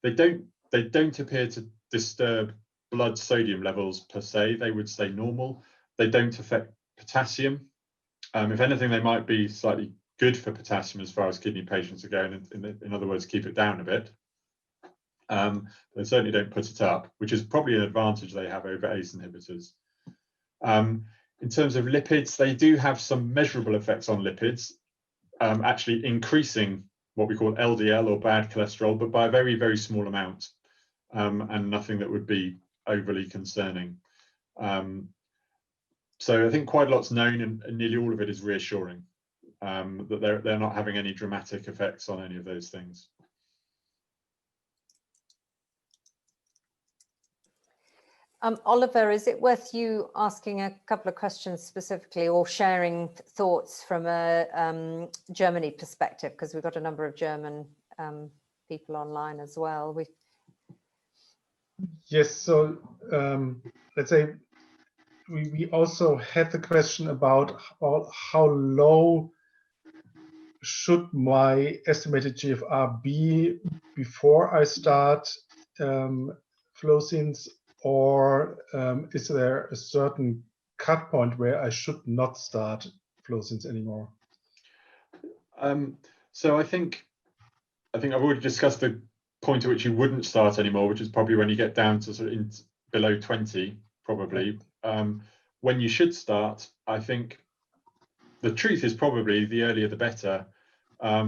S2: They don't appear to disturb blood sodium levels per se. They would stay normal. They don't affect potassium. If anything, they might be slightly good for potassium as far as kidney patients are going. In other words, keep it down a bit. They certainly don't put it up, which is probably an advantage they have over ACE inhibitors. In terms of lipids, they do have some measurable effects on lipids, actually increasing what we call LDL or bad cholesterol, but by a very, very small amount, and nothing that would be overly concerning. So I think quite a lot's known, and nearly all of it is reassuring that they're not having any dramatic effects on any of those things.
S1: Oliver, is it worth you asking a couple of questions specifically, or sharing thoughts from a Germany perspective? Because we've got a number of German people online as well.
S5: Yes, so let's say we also had the question about how low should my estimated GFR be before I start Flozins, or is there a certain cut point where I should not start Flozins anymore?
S2: So I think I've already discussed the point at which you wouldn't start anymore, which is probably when you get down to sort of below 20, probably. When you should start, I think the truth is probably the earlier the better. A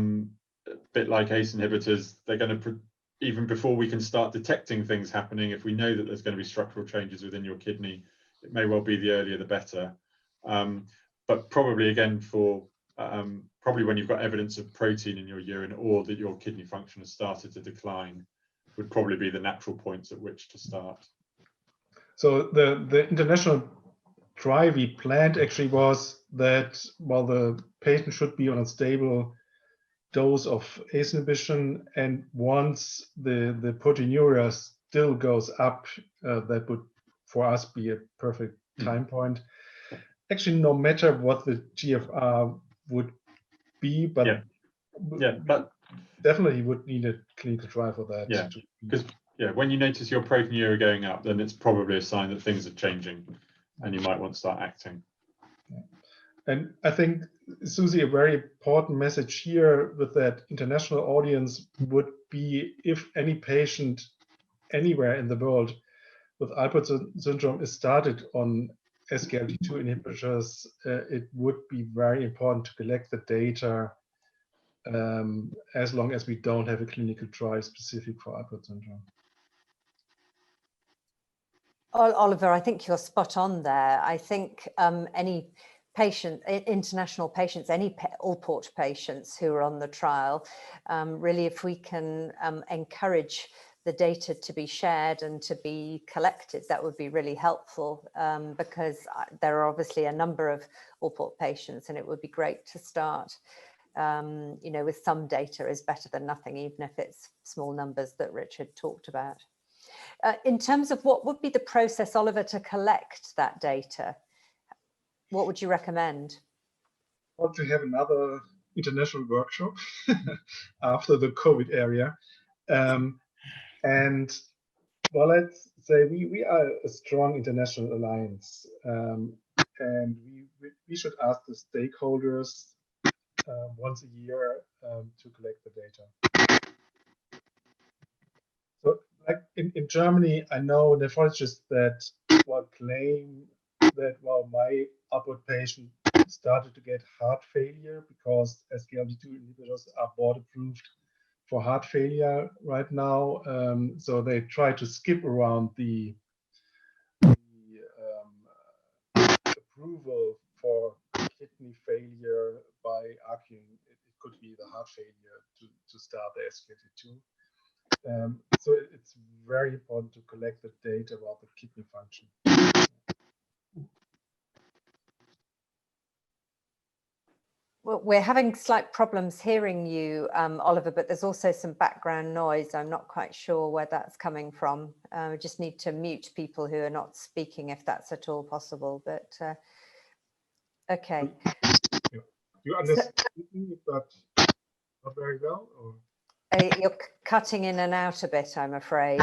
S2: bit like ACE inhibitors, they're going to, even before we can start detecting things happening, if we know that there's going to be structural changes within your kidney, it may well be the earlier the better. But probably again for probably when you've got evidence of protein in your urine, or that your kidney function has started to decline, would probably be the natural points at which to start.
S5: So the international trial we planned actually was that while the patient should be on a stable dose of ACE inhibition, and once the proteinuria still goes up, that would for us be a perfect time point. Actually, no matter what the GFR would be, but
S2: but
S5: definitely would need a clinical trial for that.
S2: Yeah, because when you notice your proteinuria going up, then it's probably a sign that things are changing, and you might want to start acting.
S5: And I think, Susie, a very important message here with that international audience would be, if any patient anywhere in the world with Alport syndrome is started on SGLT2 inhibitors, it would be very important to collect the data as long as we don't have a clinical trial specific for Alport syndrome.
S1: Oliver, I think you're spot on there. I think any patient, international patients, any Alport patients who are on the trial, really, if we can encourage the data to be shared and to be collected, that would be really helpful, because there are obviously a number of Alport patients, and it would be great to start, with some data is better than nothing, even if it's small numbers that Richard talked about. In terms of what would be the process, Oliver, to collect that data, what would you recommend?
S5: Well, to have another international workshop after the COVID area. And well, let's say we are a strong international alliance, and we should ask the stakeholders once a year to collect the data. So, like in Germany, I know nephrologists that claim that my Alport patient started to get heart failure because SGLT2 inhibitors are board approved for heart failure right now. So they try to skip around the approval for kidney failure by arguing it could be the heart failure to start the SGLT2. So it's very important to collect the data about the kidney function.
S1: Well, we're having slight problems hearing you, Oliver, but there's also some background noise. I'm not quite sure where that's coming from. We just need to mute people who are not speaking if that's at all possible, but okay.
S5: You understand me, but not very well? Or?
S1: You're cutting in and out a bit, I'm afraid,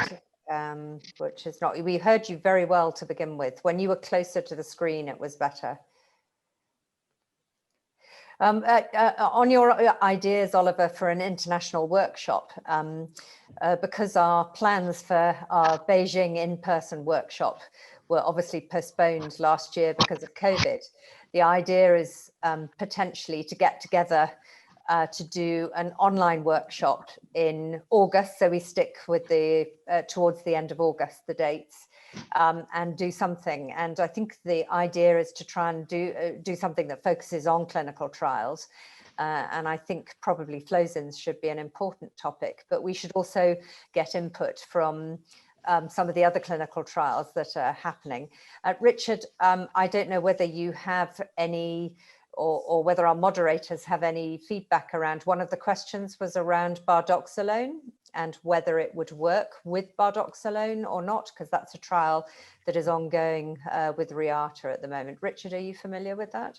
S1: which is not, we heard you very well to begin with. When you were closer to the screen, it was better. On your ideas, Oliver, for an international workshop, because our plans for our Beijing in-person workshop were obviously postponed last year because of COVID, the idea is potentially to get together to do an online workshop in August. So we stick with the towards the end of August, the dates, and do something. And I think the idea is to try and do something that focuses on clinical trials. And I think probably Flozins should be an important topic, but we should also get input from some of the other clinical trials that are happening. Richard, I don't know whether you have any, or whether our moderators have any feedback around, one of the questions was around bardoxolone and whether it would work with bardoxolone or not, because that's a trial that is ongoing with Reata at the moment. Richard, are you familiar with that?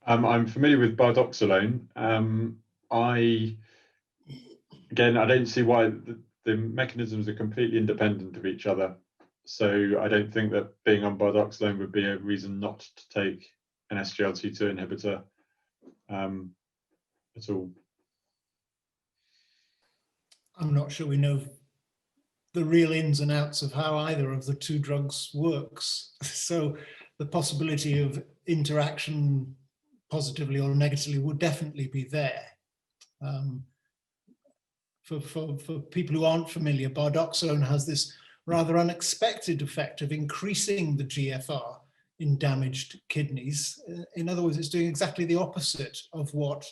S2: I'm familiar with bardoxolone. Again, I don't see why the mechanisms are completely independent of each other. So I don't think that being on bardoxolone would be a reason not to take an SGLT2 inhibitor at all.
S6: I'm not sure we know the real ins and outs of how either of the two drugs works. So the possibility of interaction positively or negatively would definitely be there. For people who aren't familiar, bardoxolone has this rather unexpected effect of increasing the GFR in damaged kidneys. In other words, it's doing exactly the opposite of what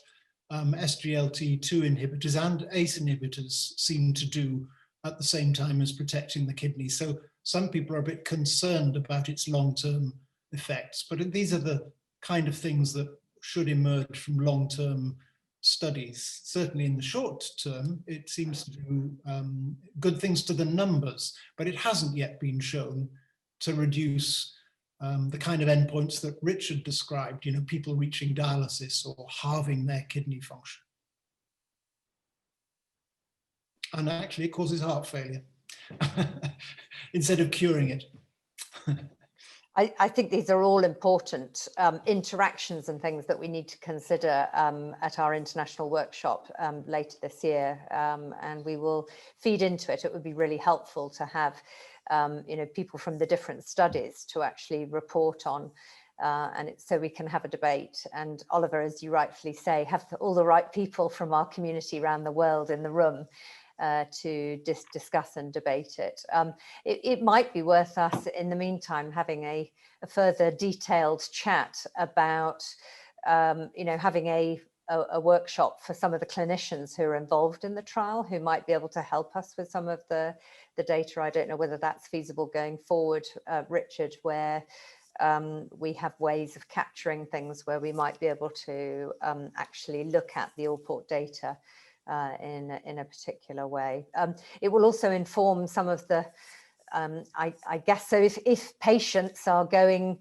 S6: SGLT2 inhibitors and ACE inhibitors seem to do at the same time as protecting the kidney. So some people are a bit concerned about its long-term effects, but these are the kind of things that should emerge from long-term studies. Certainly in the short term, it seems to do good things to the numbers, but it hasn't yet been shown to reduce the kind of endpoints that Richard described, you know, people reaching dialysis or halving their kidney function. And actually it causes heart failure instead of curing it.
S1: I think these are all important interactions and things that we need to consider at our international workshop later this year, and we will feed into it. It would be really helpful to have you know, people from the different studies to actually report on, and so we can have a debate. And Oliver, as you rightfully say, have all the right people from our community around the world in the room to discuss and debate it. It might be worth us, in the meantime, having a further detailed chat about, you know, having a workshop for some of the clinicians who are involved in the trial, who might be able to help us with some of the data. I don't know whether that's feasible going forward, Richard, where we have ways of capturing things where we might be able to actually look at the Alport data in a particular way. It will also inform some of the, I guess, so if patients are going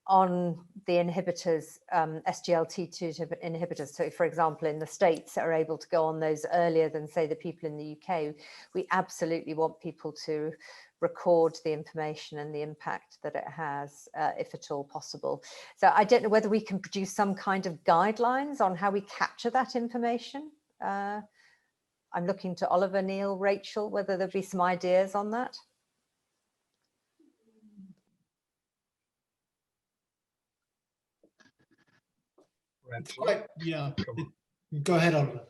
S1: on the inhibitors, SGLT2 inhibitors, so for example in the States are able to go on those earlier than say the people in the UK, we absolutely want people to record the information and the impact that it has, if at all possible. So I don't know whether we can produce some kind of guidelines on how we capture that information. I'm looking to Oliver, Neil, Rachel, whether there'd be some ideas on that.
S6: Yeah, go ahead, Oliver.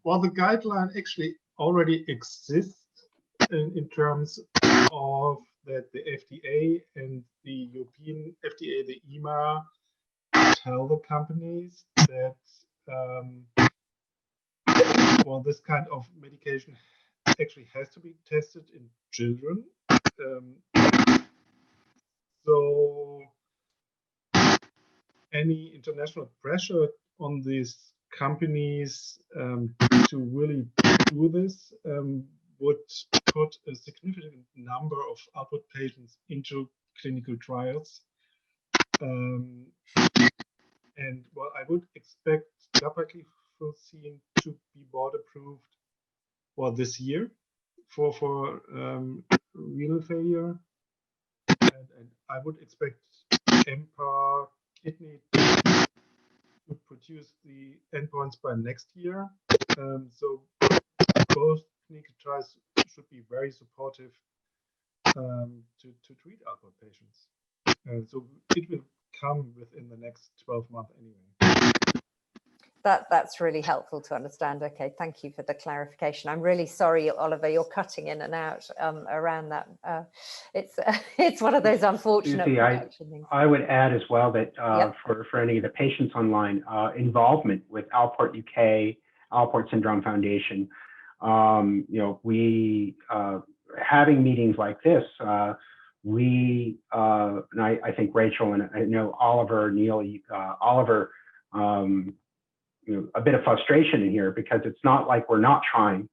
S5: Well, the guideline actually already exists in terms of that the FDA and the European FDA, the EMA, tell the companies that well, this kind of medication actually has to be tested in children. So any international pressure on these companies to really do this would put a significant number of Alport patients into clinical trials. And well, I would expect dapagliflozin to be board approved well this year for renal failure, and I would expect Empar kidney to produce the endpoints by next year. So both clinical trials should be very supportive to treat Alport patients. So it will come within the next 12 months anyway.
S1: That's really helpful to understand. Okay, thank you for the clarification. I'm really sorry, Oliver, you're cutting in and out around that. It's one of those unfortunate
S3: things. I would add as well that
S1: yep.
S3: for any of the patients online, involvement with Alport UK, Alport Syndrome Foundation, you know, we having meetings like this, we and I think Rachel and I know Oliver, Neil, Oliver, you know, a bit of frustration in here because it's not like we're not trying,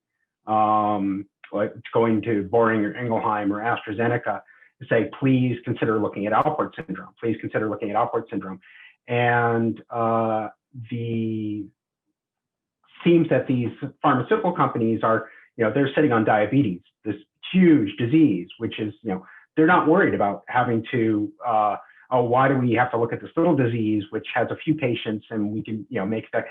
S3: like going to Boehringer Ingelheim or AstraZeneca to say, please consider looking at Alport syndrome. Please consider looking at Alport syndrome. And seems that these pharmaceutical companies are, you know, they're sitting on diabetes, this huge disease, which is, you know, they're not worried about having to, oh, why do we have to look at this little disease, which has a few patients and we can, you know, make that,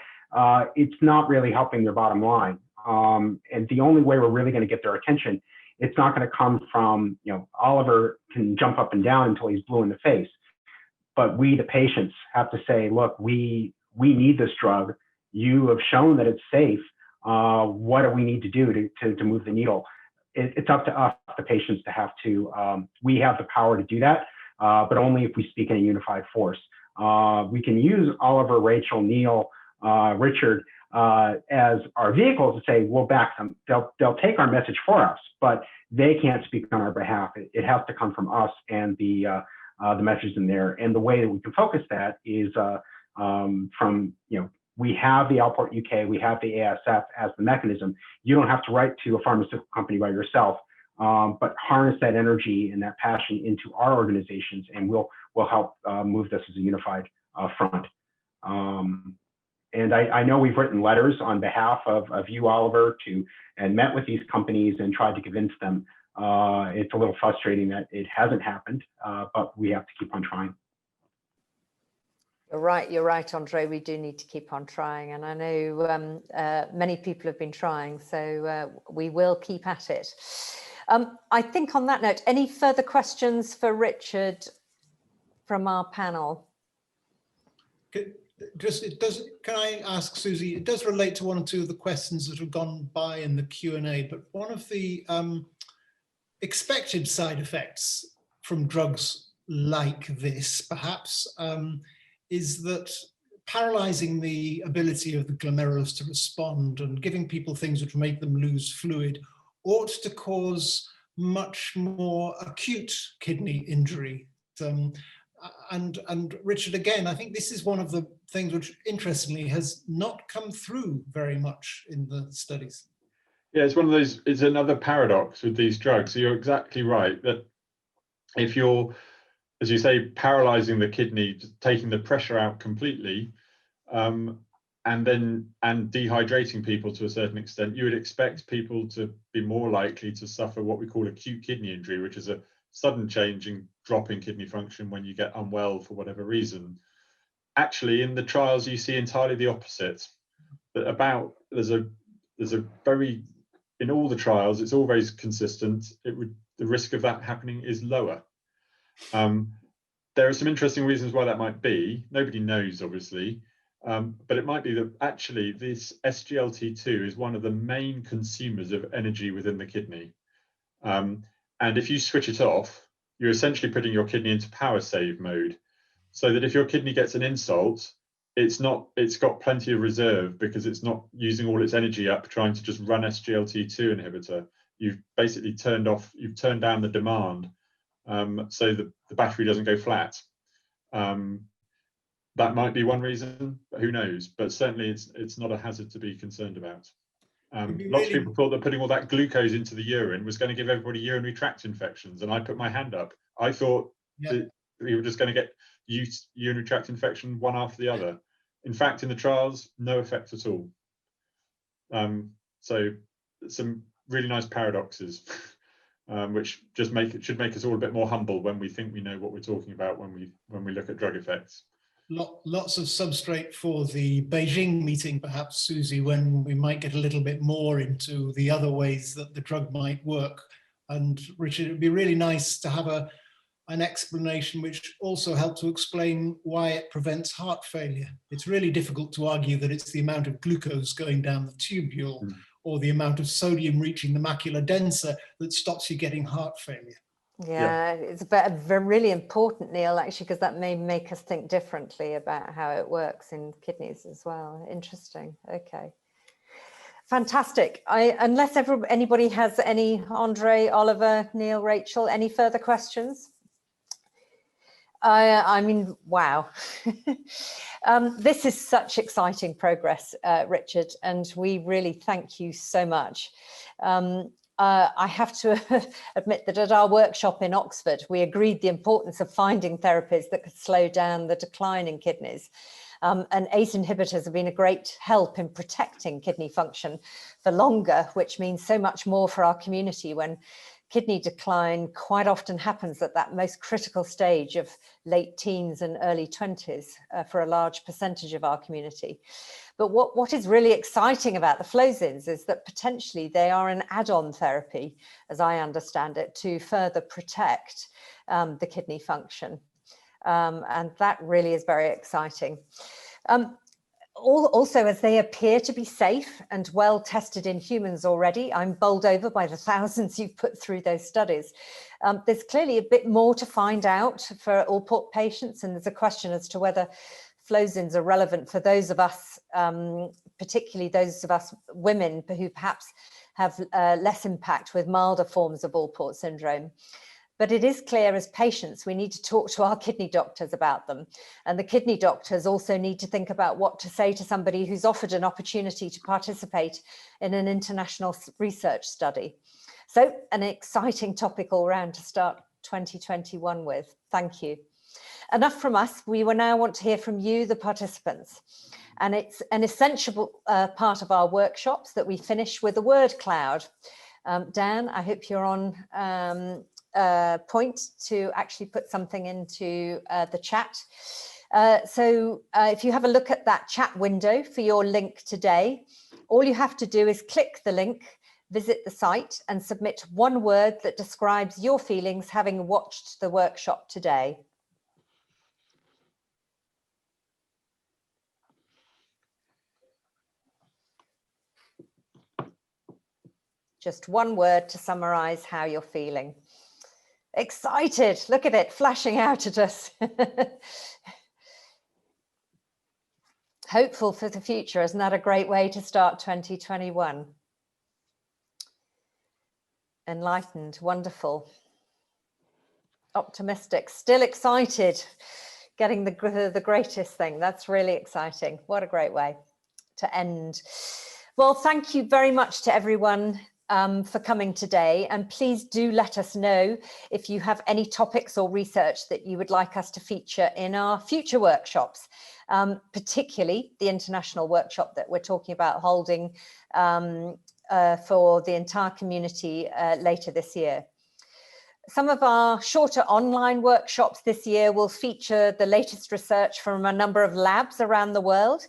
S3: it's not really helping their bottom line. And the only way we're really going to get their attention, it's not going to come from, you know, Oliver can jump up and down until he's blue in the face. But we, the patients, have to say, look, we need this drug. You have shown that it's safe. What do we need to do to move the needle? It's up to us, the patients, to have to, we have the power to do that, but only if we speak in a unified force. We can use Oliver, Rachel, Neil, Richard as our vehicles to say, we'll back them. They'll take our message for us, but they can't speak on our behalf. It has to come from us and the message in there. And the way that we can focus that is from, you know, we have the Alport UK, we have the ASF as the mechanism. You don't have to write to a pharmaceutical company by yourself, but harness that energy and that passion into our organizations, and we'll help move this as a unified front. And I know we've written letters on behalf of you, Oliver, and met with these companies and tried to convince them. It's a little frustrating that it hasn't happened, but we have to keep on trying.
S1: You're right, Andre. We do need to keep on trying, and I know many people have been trying, so we will keep at it. I think on that note, any further questions for Richard from our panel?
S6: Can I ask Susie? It does relate to one or two of the questions that have gone by in the Q&A, but one of the expected side effects from drugs like this, perhaps, is that paralyzing the ability of the glomerulus to respond and giving people things which make them lose fluid ought to cause much more acute kidney injury. And Richard, again, I think this is one of the things which, interestingly, has not come through very much in the studies.
S2: Yeah, it's one of those, it's another paradox with these drugs. So you're exactly right that if you're, as you say, paralyzing the kidney, taking the pressure out completely, and dehydrating people to a certain extent, you would expect people to be more likely to suffer what we call acute kidney injury, which is a sudden change in drop in kidney function when you get unwell for whatever reason. Actually, in the trials, you see entirely the opposite. That there's a very, in all the trials, it's all very consistent. The risk of that happening is lower. There are some interesting reasons why that might be. Nobody knows, obviously, but it might be that actually this SGLT2 is one of the main consumers of energy within the kidney. And if you switch it off, you're essentially putting your kidney into power save mode, so that if your kidney gets an insult, it's got plenty of reserve because it's not using all its energy up trying to just run SGLT2 inhibitor. You've basically turned down the demand, so the battery doesn't go flat. That might be one reason, but who knows? But certainly it's not a hazard to be concerned about. Lots of people thought that putting all that glucose into the urine was going to give everybody urinary tract infections, and I put my hand up. I thought that we were just going to get urinary tract infection one after the other. In fact, in the trials, no effect at all. So some really nice paradoxes, which just should make us all a bit more humble when we think we know what we're talking about when we look at drug effects.
S6: Lots of substrate for the Beijing meeting, perhaps, Susie, when we might get a little bit more into the other ways that the drug might work. And Richard, it'd be really nice to have an explanation which also helped to explain why it prevents heart failure. It's really difficult to argue that it's the amount of glucose going down the tubule or the amount of sodium reaching the macula densa that stops you getting heart failure.
S1: Yeah, it's really important, Neil, actually, because that may make us think differently about how it works in kidneys as well. Interesting. Okay. Fantastic. Unless anybody has any, Andre, Oliver, Neil, Rachel, any further questions? I mean, wow. This is such exciting progress, Richard, and we really thank you so much. I have to admit that at our workshop in Oxford, we agreed the importance of finding therapies that could slow down the decline in kidneys. And ACE inhibitors have been a great help in protecting kidney function for longer, which means so much more for our community when kidney decline quite often happens at that most critical stage of late teens and early 20s for a large percentage of our community. But what is really exciting about the Flozins is that potentially they are an add-on therapy, as I understand it, to further protect the kidney function. And that really is very exciting. Also, as they appear to be safe and well tested in humans already, I'm bowled over by the thousands you've put through those studies. There's clearly a bit more to find out for Alport patients, and there's a question as to whether Flozins are relevant for those of us, particularly those of us women who perhaps have less impact with milder forms of Alport syndrome. But it is clear as patients, we need to talk to our kidney doctors about them. And the kidney doctors also need to think about what to say to somebody who's offered an opportunity to participate in an international research study. So an exciting topic all round to start 2021 with. Thank you. Enough from us. We will now want to hear from you, the participants. And it's an essential part of our workshops that we finish with a word cloud. Dan, I hope you're on point to actually put something into the chat. So if you have a look at that chat window for your link today, all you have to do is click the link, visit the site and submit one word that describes your feelings having watched the workshop today. Just one word to summarize how you're feeling. Excited, look at it flashing out at us. Hopeful for the future, isn't that a great way to start 2021? Enlightened, wonderful. Optimistic, still excited, getting the greatest thing. That's really exciting. What a great way to end. Well, thank you very much to everyone for coming today, and please do let us know if you have any topics or research that you would like us to feature in our future workshops, particularly the international workshop that we're talking about holding for the entire community later this year. Some of our shorter online workshops this year will feature the latest research from a number of labs around the world.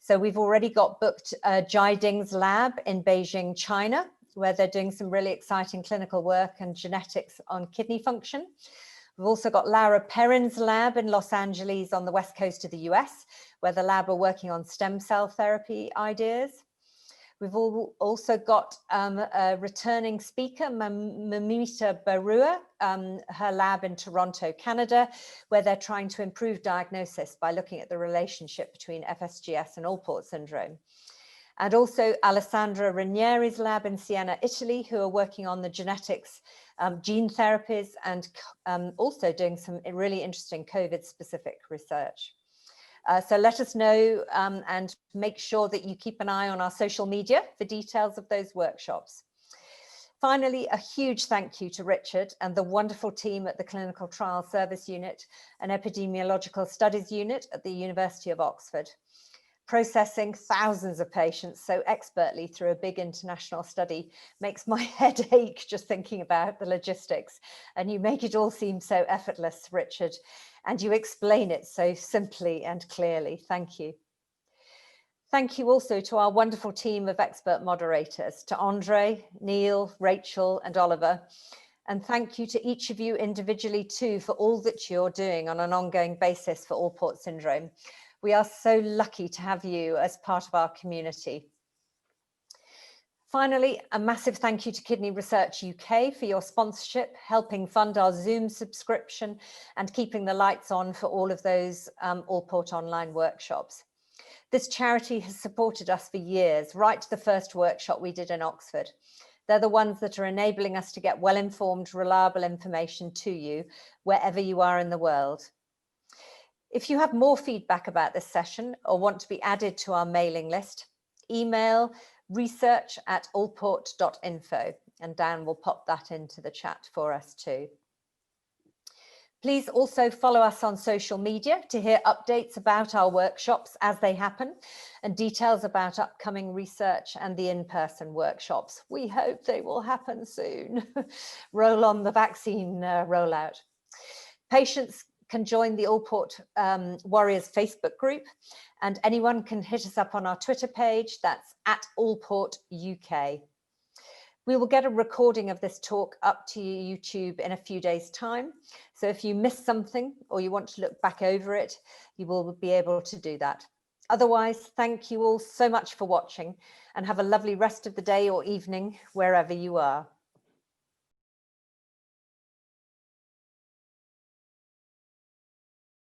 S1: So we've already got booked Jiading's lab in Beijing, China, where they're doing some really exciting clinical work and genetics on kidney function. We've also got Laura Perrin's lab in Los Angeles on the west coast of the US, where the lab are working on stem cell therapy ideas. We've also got a returning speaker, Mamita Barua, her lab in Toronto, Canada, where they're trying to improve diagnosis by looking at the relationship between FSGS and Alport syndrome. And also Alessandra Ranieri's lab in Siena, Italy, who are working on the genetics, gene therapies, and also doing some really interesting COVID-specific research. So let us know and make sure that you keep an eye on our social media for details of those workshops. Finally, a huge thank you to Richard and the wonderful team at the Clinical Trial Service Unit and Epidemiological Studies Unit at the University of Oxford. Processing thousands of patients so expertly through a big international study makes my head ache just thinking about the logistics. And you make it all seem so effortless, Richard, and you explain it so simply and clearly. Thank you. Thank you also to our wonderful team of expert moderators, to Andre, Neil, Rachel, and Oliver. And thank you to each of you individually too for all that you're doing on an ongoing basis for Alport syndrome. We are so lucky to have you as part of our community. Finally, a massive thank you to Kidney Research UK for your sponsorship, helping fund our Zoom subscription and keeping the lights on for all of those Alport online workshops. This charity has supported us for years, right to the first workshop we did in Oxford. They're the ones that are enabling us to get well-informed, reliable information to you wherever you are in the world. If you have more feedback about this session or want to be added to our mailing list, email research@alport.info, and Dan will pop that into the chat for us too. Please also follow us on social media to hear updates about our workshops as they happen and details about upcoming research and the in-person workshops. We hope they will happen soon. Roll on the vaccine rollout. Patients can join the Alport Warriors Facebook group, and anyone can hit us up on our Twitter page, that's @AlportUK. We will get a recording of this talk up to YouTube in a few days' time. So if you missed something or you want to look back over it, you will be able to do that. Otherwise, thank you all so much for watching and have a lovely rest of the day or evening wherever you are.